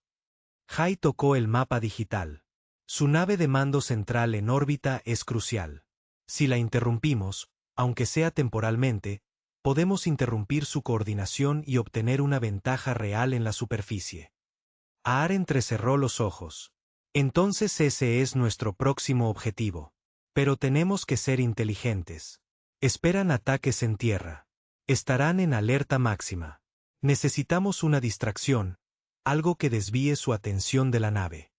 Jai tocó el mapa digital. Su nave de mando central en órbita es crucial. Si la interrumpimos, aunque sea temporalmente, podemos interrumpir su coordinación y obtener una ventaja real en la superficie. Aar entrecerró los ojos. Entonces ese es nuestro próximo objetivo. Pero tenemos que ser inteligentes. Esperan ataques en tierra. Estarán en alerta máxima. Necesitamos una distracción, algo que desvíe su atención de la nave.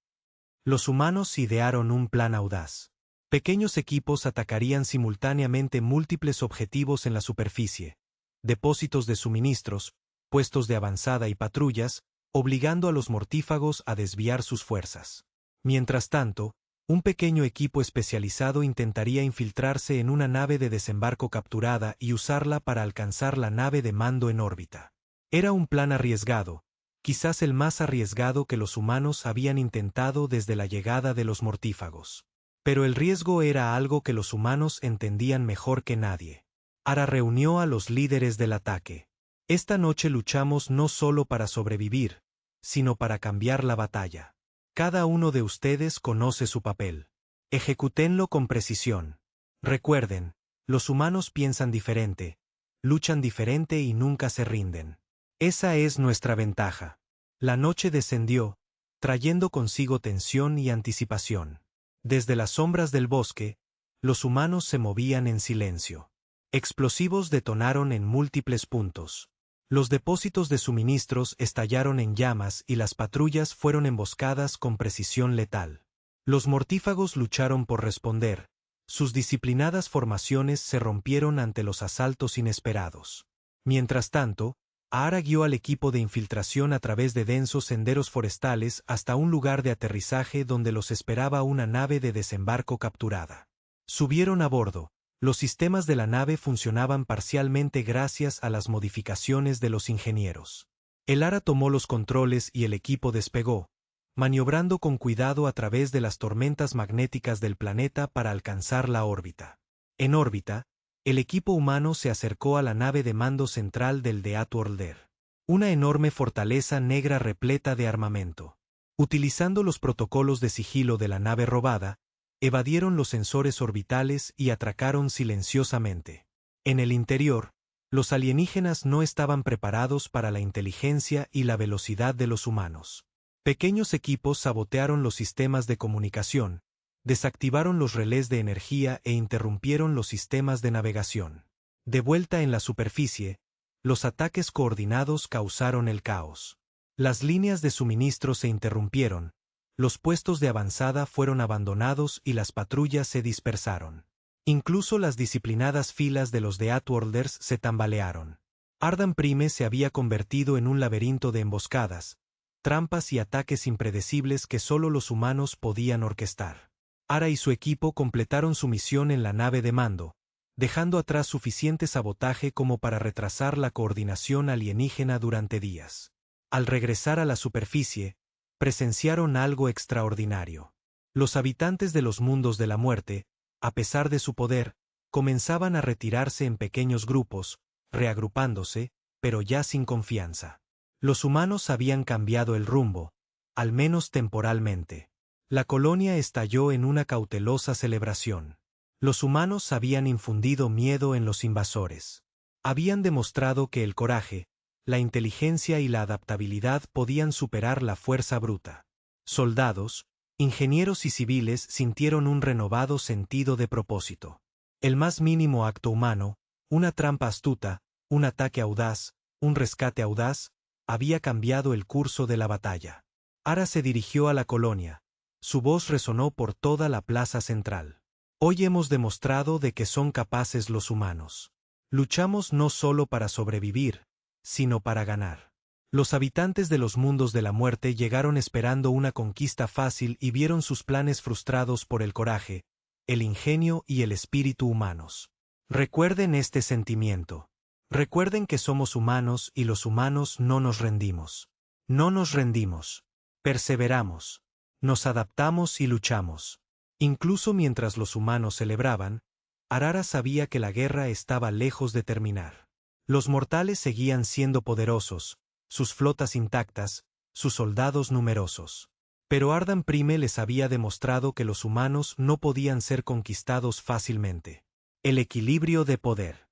Los humanos idearon un plan audaz. Pequeños equipos atacarían simultáneamente múltiples objetivos en la superficie, depósitos de suministros, puestos de avanzada y patrullas, obligando a los mortífagos a desviar sus fuerzas. Mientras tanto, un pequeño equipo especializado intentaría infiltrarse en una nave de desembarco capturada y usarla para alcanzar la nave de mando en órbita. Era un plan arriesgado, quizás el más arriesgado que los humanos habían intentado desde la llegada de los mortífagos. Pero el riesgo era algo que los humanos entendían mejor que nadie. Ara reunió a los líderes del ataque. Esta noche luchamos no solo para sobrevivir, sino para cambiar la batalla. Cada uno de ustedes conoce su papel. Ejecútenlo con precisión. Recuerden, los humanos piensan diferente, luchan diferente y nunca se rinden. Esa es nuestra ventaja. La noche descendió, trayendo consigo tensión y anticipación. Desde las sombras del bosque, los humanos se movían en silencio. Explosivos detonaron en múltiples puntos. Los depósitos de suministros estallaron en llamas y las patrullas fueron emboscadas con precisión letal. Los mortífagos lucharon por responder. Sus disciplinadas formaciones se rompieron ante los asaltos inesperados. Mientras tanto, Ara guió al equipo de infiltración a través de densos senderos forestales hasta un lugar de aterrizaje donde los esperaba una nave de desembarco capturada. Subieron a bordo. Los sistemas de la nave funcionaban parcialmente gracias a las modificaciones de los ingenieros. El Ara tomó los controles y el equipo despegó, maniobrando con cuidado a través de las tormentas magnéticas del planeta para alcanzar la órbita. En órbita, el equipo humano se acercó a la nave de mando central del The Outworlder, una enorme fortaleza negra repleta de armamento. Utilizando los protocolos de sigilo de la nave robada, evadieron los sensores orbitales y atracaron silenciosamente. En el interior, los alienígenas no estaban preparados para la inteligencia y la velocidad de los humanos. Pequeños equipos sabotearon los sistemas de comunicación, desactivaron los relés de energía e interrumpieron los sistemas de navegación. De vuelta en la superficie, los ataques coordinados causaron el caos. Las líneas de suministro se interrumpieron, los puestos de avanzada fueron abandonados y las patrullas se dispersaron. Incluso las disciplinadas filas de los The Outworlders se tambalearon. Ardan Prime se había convertido en un laberinto de emboscadas, trampas y ataques impredecibles que solo los humanos podían orquestar. Ara y su equipo completaron su misión en la nave de mando, dejando atrás suficiente sabotaje como para retrasar la coordinación alienígena durante días. Al regresar a la superficie, presenciaron algo extraordinario. Los habitantes de los mundos de la muerte, a pesar de su poder, comenzaban a retirarse en pequeños grupos, reagrupándose, pero ya sin confianza. Los humanos habían cambiado el rumbo, al menos temporalmente. La colonia estalló en una cautelosa celebración. Los humanos habían infundido miedo en los invasores. Habían demostrado que el coraje, la inteligencia y la adaptabilidad podían superar la fuerza bruta. Soldados, ingenieros y civiles sintieron un renovado sentido de propósito. El más mínimo acto humano, una trampa astuta, un ataque audaz, un rescate audaz, había cambiado el curso de la batalla. Ara se dirigió a la colonia. Su voz resonó por toda la plaza central. Hoy hemos demostrado de que son capaces los humanos. Luchamos no solo para sobrevivir, sino para ganar. Los habitantes de los mundos de la muerte llegaron esperando una conquista fácil y vieron sus planes frustrados por el coraje, el ingenio y el espíritu humanos. Recuerden este sentimiento. Recuerden que somos humanos y los humanos no nos rendimos. No nos rendimos. Perseveramos. Nos adaptamos y luchamos. Incluso mientras los humanos celebraban, Arara sabía que la guerra estaba lejos de terminar. Los mortales seguían siendo poderosos, sus flotas intactas, sus soldados numerosos. Pero Ardan Prime les había demostrado que los humanos no podían ser conquistados fácilmente. El equilibrio de poder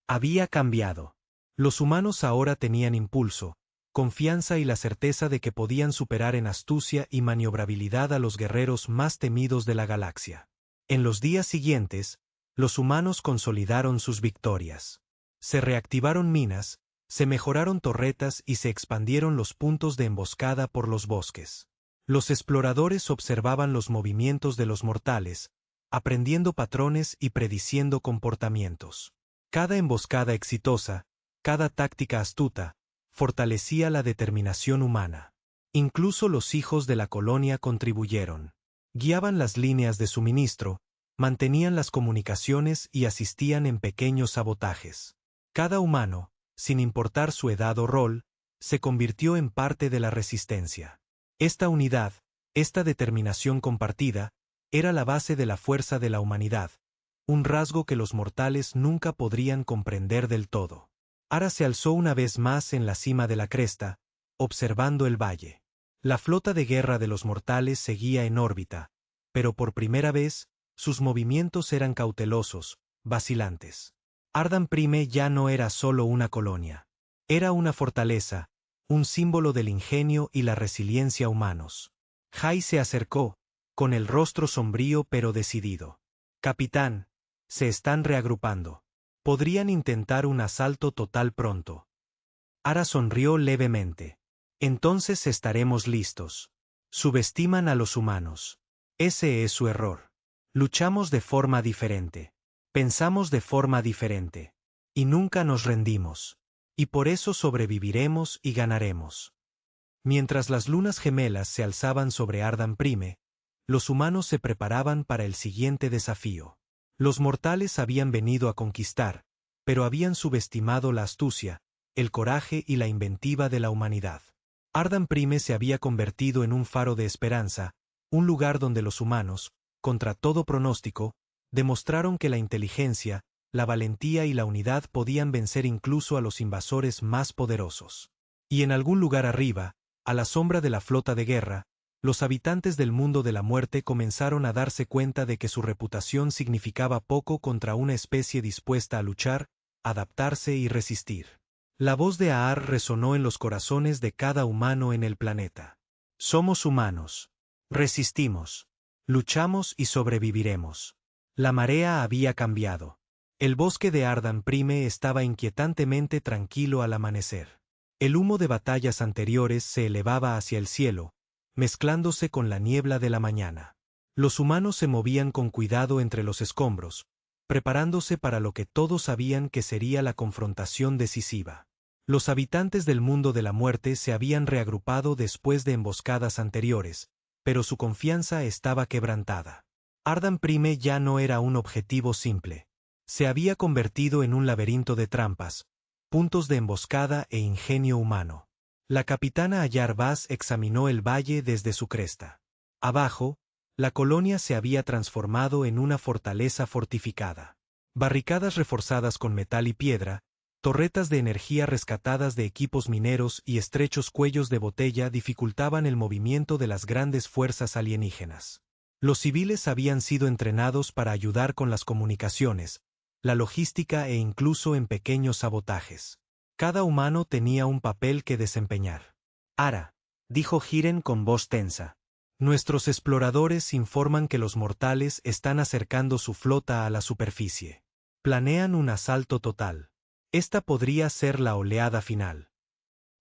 había cambiado. Los humanos ahora tenían impulso, confianza y la certeza de que podían superar en astucia y maniobrabilidad a los guerreros más temidos de la galaxia. En los días siguientes, los humanos consolidaron sus victorias. Se reactivaron minas, se mejoraron torretas y se expandieron los puntos de emboscada por los bosques. Los exploradores observaban los movimientos de los mortales, aprendiendo patrones y prediciendo comportamientos. Cada emboscada exitosa, cada táctica astuta, fortalecía la determinación humana. Incluso los hijos de la colonia contribuyeron. Guiaban las líneas de suministro, mantenían las comunicaciones y asistían en pequeños sabotajes. Cada humano, sin importar su edad o rol, se convirtió en parte de la resistencia. Esta unidad, esta determinación compartida, era la base de la fuerza de la humanidad, un rasgo que los mortales nunca podrían comprender del todo. Ara se alzó una vez más en la cima de la cresta, observando el valle. La flota de guerra de los mortales seguía en órbita, pero por primera vez, sus movimientos eran cautelosos, vacilantes. Ardan Prime ya no era solo una colonia. Era una fortaleza, un símbolo del ingenio y la resiliencia humanos. Jai se acercó, con el rostro sombrío pero decidido. Capitán, se están reagrupando. Podrían intentar un asalto total pronto. Ara sonrió levemente. Entonces estaremos listos. Subestiman a los humanos. Ese es su error. Luchamos de forma diferente. Pensamos de forma diferente. Y nunca nos rendimos. Y por eso sobreviviremos y ganaremos. Mientras las lunas gemelas se alzaban sobre Ardan Prime, los humanos se preparaban para el siguiente desafío. Los mortales habían venido a conquistar, pero habían subestimado la astucia, el coraje y la inventiva de la humanidad. Ardan Prime se había convertido en un faro de esperanza, un lugar donde los humanos, contra todo pronóstico, demostraron que la inteligencia, la valentía y la unidad podían vencer incluso a los invasores más poderosos. Y en algún lugar arriba, a la sombra de la flota de guerra, los habitantes del mundo de la muerte comenzaron a darse cuenta de que su reputación significaba poco contra una especie dispuesta a luchar, adaptarse y resistir. La voz de Aar resonó en los corazones de cada humano en el planeta. Somos humanos. Resistimos. Luchamos y sobreviviremos. La marea había cambiado. El bosque de Ardan Prime estaba inquietantemente tranquilo al amanecer. El humo de batallas anteriores se elevaba hacia el cielo, mezclándose con la niebla de la mañana. Los humanos se movían con cuidado entre los escombros, preparándose para lo que todos sabían que sería la confrontación decisiva. Los habitantes del mundo de la muerte se habían reagrupado después de emboscadas anteriores, pero su confianza estaba quebrantada. Ardan Prime ya no era un objetivo simple. Se había convertido en un laberinto de trampas, puntos de emboscada e ingenio humano. La capitana Ayar Vas examinó el valle desde su cresta. Abajo, la colonia se había transformado en una fortaleza fortificada. Barricadas reforzadas con metal y piedra, torretas de energía rescatadas de equipos mineros y estrechos cuellos de botella dificultaban el movimiento de las grandes fuerzas alienígenas. Los civiles habían sido entrenados para ayudar con las comunicaciones, la logística e incluso en pequeños sabotajes. Cada humano tenía un papel que desempeñar. Ara, dijo Hiren con voz tensa. Nuestros exploradores informan que los mortales están acercando su flota a la superficie. Planean un asalto total. Esta podría ser la oleada final.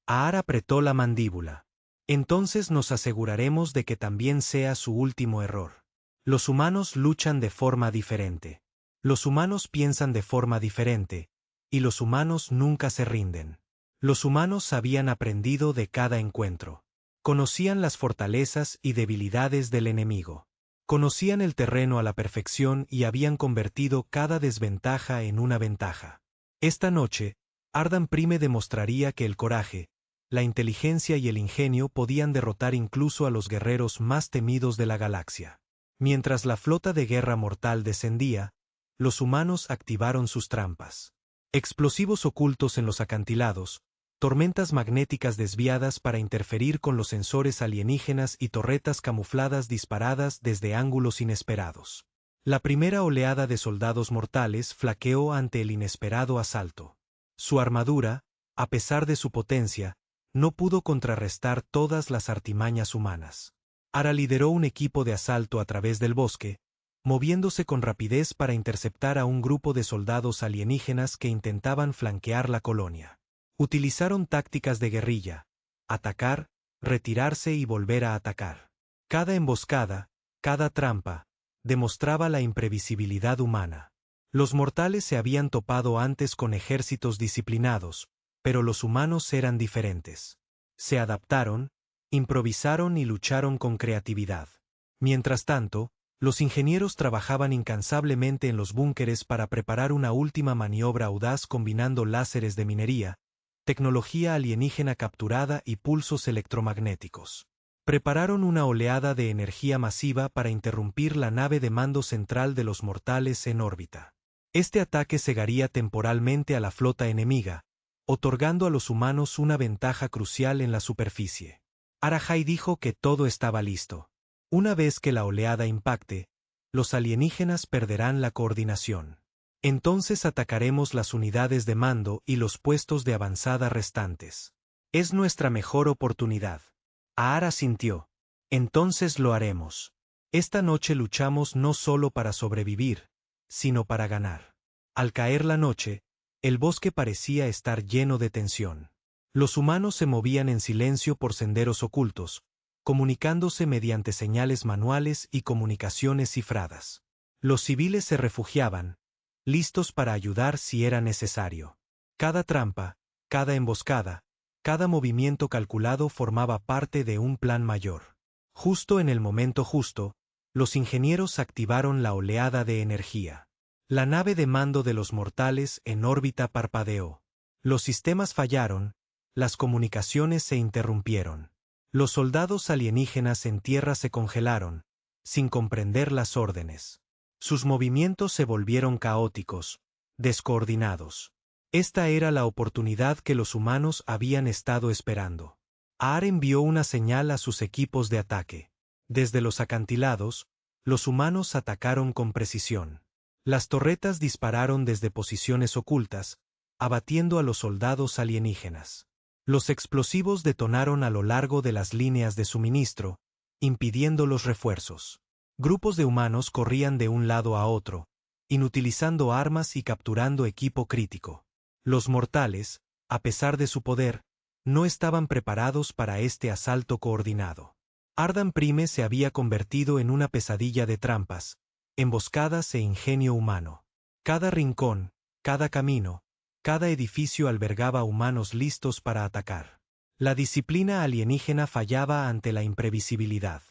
Aar apretó la mandíbula. Entonces nos aseguraremos de que también sea su último error. Los humanos luchan de forma diferente. Los humanos piensan de forma diferente, y los humanos nunca se rinden. Los humanos habían aprendido de cada encuentro. Conocían las fortalezas y debilidades del enemigo. Conocían el terreno a la perfección y habían convertido cada desventaja en una ventaja. Esta noche, Ardan Prime demostraría que el coraje, la inteligencia y el ingenio podían derrotar incluso a los guerreros más temidos de la galaxia. Mientras la flota de guerra mortal descendía, los humanos activaron sus trampas. Explosivos ocultos en los acantilados, tormentas magnéticas desviadas para interferir con los sensores alienígenas y torretas camufladas disparadas desde ángulos inesperados. La primera oleada de soldados mortales flaqueó ante el inesperado asalto. Su armadura, a pesar de su potencia, no pudo contrarrestar todas las artimañas humanas. Ara lideró un equipo de asalto a través del bosque, moviéndose con rapidez para interceptar a un grupo de soldados alienígenas que intentaban flanquear la colonia. Utilizaron tácticas de guerrilla: atacar, retirarse y volver a atacar. Cada emboscada, cada trampa, demostraba la imprevisibilidad humana. Los mortales se habían topado antes con ejércitos disciplinados, pero los humanos eran diferentes. Se adaptaron, improvisaron y lucharon con creatividad. Mientras tanto, los ingenieros trabajaban incansablemente en los búnkeres para preparar una última maniobra audaz combinando láseres de minería, tecnología alienígena capturada y pulsos electromagnéticos. Prepararon una oleada de energía masiva para interrumpir la nave de mando central de los mortales en órbita. Este ataque cegaría temporalmente a la flota enemiga, otorgando a los humanos una ventaja crucial en la superficie. Arahai dijo que todo estaba listo. Una vez que la oleada impacte, los alienígenas perderán la coordinación. Entonces atacaremos las unidades de mando y los puestos de avanzada restantes. Es nuestra mejor oportunidad. Ahara sintió. Entonces lo haremos. Esta noche luchamos no solo para sobrevivir, sino para ganar. Al caer la noche, el bosque parecía estar lleno de tensión. Los humanos se movían en silencio por senderos ocultos, comunicándose mediante señales manuales y comunicaciones cifradas. Los civiles se refugiaban, listos para ayudar si era necesario. Cada trampa, cada emboscada, cada movimiento calculado formaba parte de un plan mayor. Justo en el momento justo, los ingenieros activaron la oleada de energía. La nave de mando de los mortales en órbita parpadeó. Los sistemas fallaron, las comunicaciones se interrumpieron. Los soldados alienígenas en tierra se congelaron, sin comprender las órdenes. Sus movimientos se volvieron caóticos, descoordinados. Esta era la oportunidad que los humanos habían estado esperando. Aar envió una señal a sus equipos de ataque. Desde los acantilados, los humanos atacaron con precisión. Las torretas dispararon desde posiciones ocultas, abatiendo a los soldados alienígenas. Los explosivos detonaron a lo largo de las líneas de suministro, impidiendo los refuerzos. Grupos de humanos corrían de un lado a otro, inutilizando armas y capturando equipo crítico. Los mortales, a pesar de su poder, no estaban preparados para este asalto coordinado. Ardan Prime se había convertido en una pesadilla de trampas, emboscadas e ingenio humano. Cada rincón, cada camino, cada edificio albergaba humanos listos para atacar. La disciplina alienígena fallaba ante la imprevisibilidad.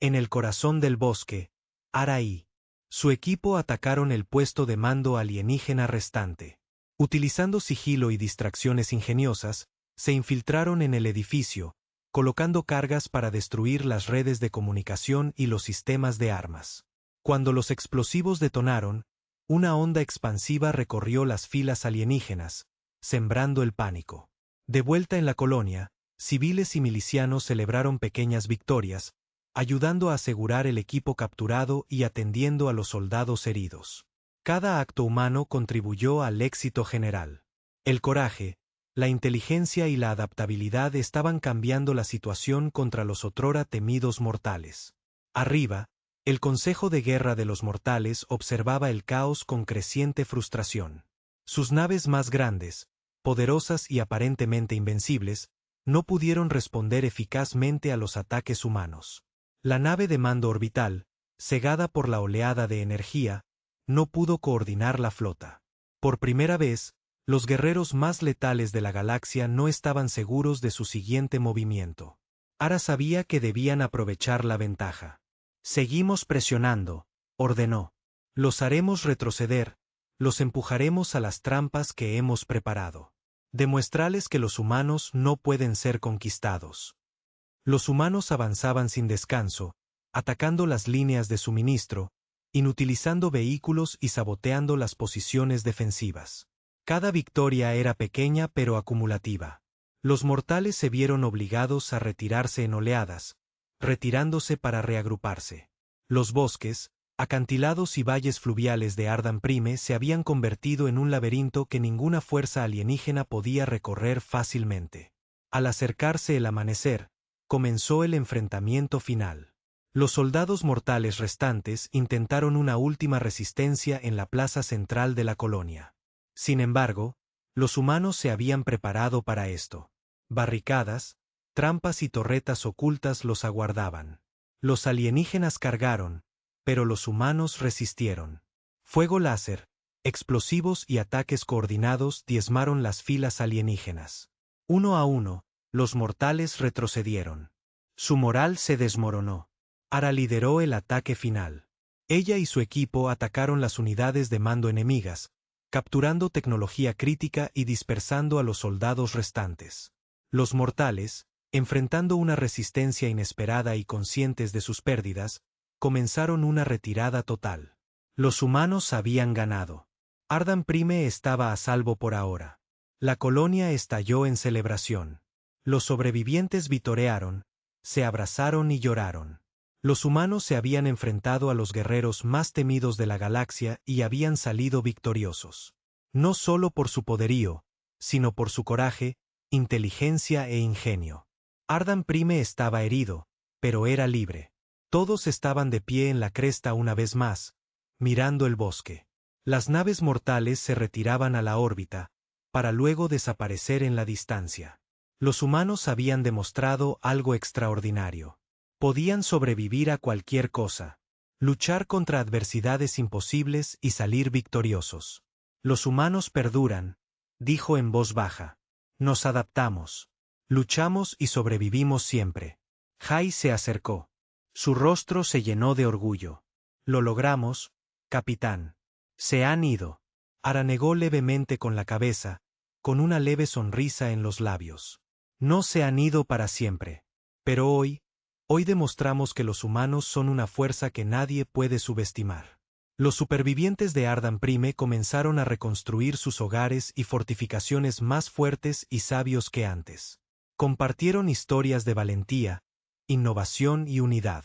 En el corazón del bosque, Ara y su equipo atacaron el puesto de mando alienígena restante. Utilizando sigilo y distracciones ingeniosas, se infiltraron en el edificio, colocando cargas para destruir las redes de comunicación y los sistemas de armas. Cuando los explosivos detonaron, una onda expansiva recorrió las filas alienígenas, sembrando el pánico. De vuelta en la colonia, civiles y milicianos celebraron pequeñas victorias, ayudando a asegurar el equipo capturado y atendiendo a los soldados heridos. Cada acto humano contribuyó al éxito general. El coraje, la inteligencia y la adaptabilidad estaban cambiando la situación contra los otrora temidos mortales. Arriba, el Consejo de Guerra de los Mortales observaba el caos con creciente frustración. Sus naves más grandes, poderosas y aparentemente invencibles, no pudieron responder eficazmente a los ataques humanos. La nave de mando orbital, cegada por la oleada de energía, no pudo coordinar la flota. Por primera vez, los guerreros más letales de la galaxia no estaban seguros de su siguiente movimiento. Ara sabía que debían aprovechar la ventaja. Seguimos presionando, ordenó. Los haremos retroceder, los empujaremos a las trampas que hemos preparado. Demuéstrales que los humanos no pueden ser conquistados. Los humanos avanzaban sin descanso, atacando las líneas de suministro, inutilizando vehículos y saboteando las posiciones defensivas. Cada victoria era pequeña pero acumulativa. Los mortales se vieron obligados a retirarse en oleadas, retirándose para reagruparse. Los bosques, acantilados y valles fluviales de Ardan Prime se habían convertido en un laberinto que ninguna fuerza alienígena podía recorrer fácilmente. Al acercarse el amanecer, comenzó el enfrentamiento final. Los soldados mortales restantes intentaron una última resistencia en la plaza central de la colonia. Sin embargo, los humanos se habían preparado para esto. Barricadas, trampas y torretas ocultas los aguardaban. Los alienígenas cargaron, pero los humanos resistieron. Fuego láser, explosivos y ataques coordinados diezmaron las filas alienígenas. Uno a uno, los mortales retrocedieron. Su moral se desmoronó. Ara lideró el ataque final. Ella y su equipo atacaron las unidades de mando enemigas, capturando tecnología crítica y dispersando a los soldados restantes. Los mortales, enfrentando una resistencia inesperada y conscientes de sus pérdidas, comenzaron una retirada total. Los humanos habían ganado. Ardan Prime estaba a salvo por ahora. La colonia estalló en celebración. Los sobrevivientes vitorearon, se abrazaron y lloraron. Los humanos se habían enfrentado a los guerreros más temidos de la galaxia y habían salido victoriosos. No solo por su poderío, sino por su coraje, inteligencia e ingenio. Ardan Prime estaba herido, pero era libre. Todos estaban de pie en la cresta una vez más, mirando el bosque. Las naves mortales se retiraban a la órbita, para luego desaparecer en la distancia. Los humanos habían demostrado algo extraordinario. Podían sobrevivir a cualquier cosa, luchar contra adversidades imposibles y salir victoriosos. Los humanos perduran, dijo en voz baja. Nos adaptamos. Luchamos y sobrevivimos siempre. Jai se acercó. Su rostro se llenó de orgullo. Lo logramos, capitán. Se han ido. Ara negó levemente con la cabeza, con una leve sonrisa en los labios. No se han ido para siempre. Pero hoy demostramos que los humanos son una fuerza que nadie puede subestimar. Los supervivientes de Ardan Prime comenzaron a reconstruir sus hogares y fortificaciones más fuertes y sabios que antes. Compartieron historias de valentía, innovación y unidad.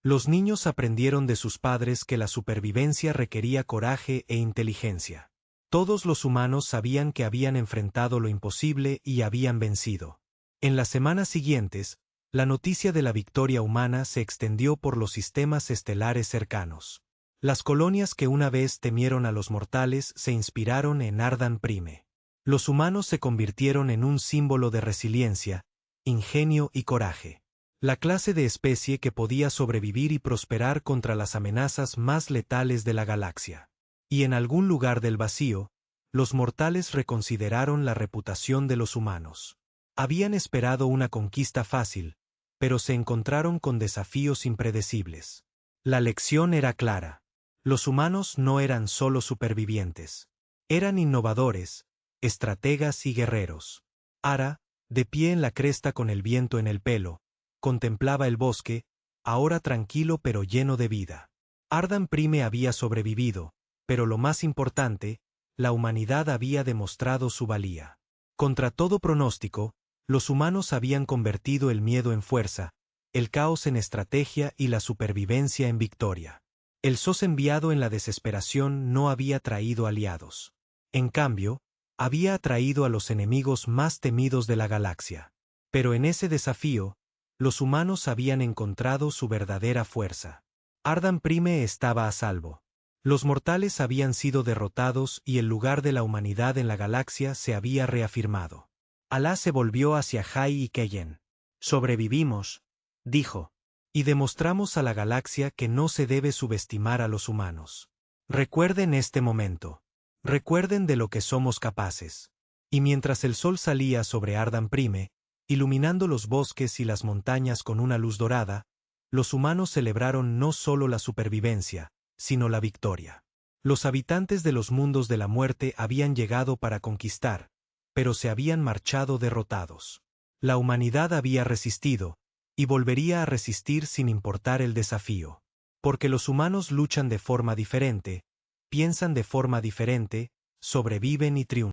Los niños aprendieron de sus padres que la supervivencia requería coraje e inteligencia. Todos los humanos sabían que habían enfrentado lo imposible y habían vencido. En las semanas siguientes, la noticia de la victoria humana se extendió por los sistemas estelares cercanos. Las colonias que una vez temieron a los mortales se inspiraron en Ardan Prime. Los humanos se convirtieron en un símbolo de resiliencia, ingenio y coraje. La clase de especie que podía sobrevivir y prosperar contra las amenazas más letales de la galaxia. Y en algún lugar del vacío, los mortales reconsideraron la reputación de los humanos. Habían esperado una conquista fácil, pero se encontraron con desafíos impredecibles. La lección era clara. Los humanos no eran solo supervivientes. Eran innovadores, estrategas y guerreros. Ara, de pie en la cresta con el viento en el pelo, contemplaba el bosque, ahora tranquilo pero lleno de vida. Ardan Prime había sobrevivido, pero lo más importante, la humanidad había demostrado su valía. Contra todo pronóstico, los humanos habían convertido el miedo en fuerza, el caos en estrategia y la supervivencia en victoria. El SOS enviado en la desesperación no había traído aliados. En cambio, había atraído a los enemigos más temidos de la galaxia. Pero en ese desafío, los humanos habían encontrado su verdadera fuerza. Ardan Prime estaba a salvo. Los mortales habían sido derrotados y el lugar de la humanidad en la galaxia se había reafirmado. Alá se volvió hacia Jai y Keyen. Sobrevivimos, dijo, y demostramos a la galaxia que no se debe subestimar a los humanos. Recuerden este momento. Recuerden de lo que somos capaces. Y mientras el sol salía sobre Ardan Prime, iluminando los bosques y las montañas con una luz dorada, los humanos celebraron no solo la supervivencia, sino la victoria. Los habitantes de los mundos de la muerte habían llegado para conquistar, pero se habían marchado derrotados. La humanidad había resistido, y volvería a resistir sin importar el desafío. Porque los humanos luchan de forma diferente, piensan de forma diferente, sobreviven y triunfan.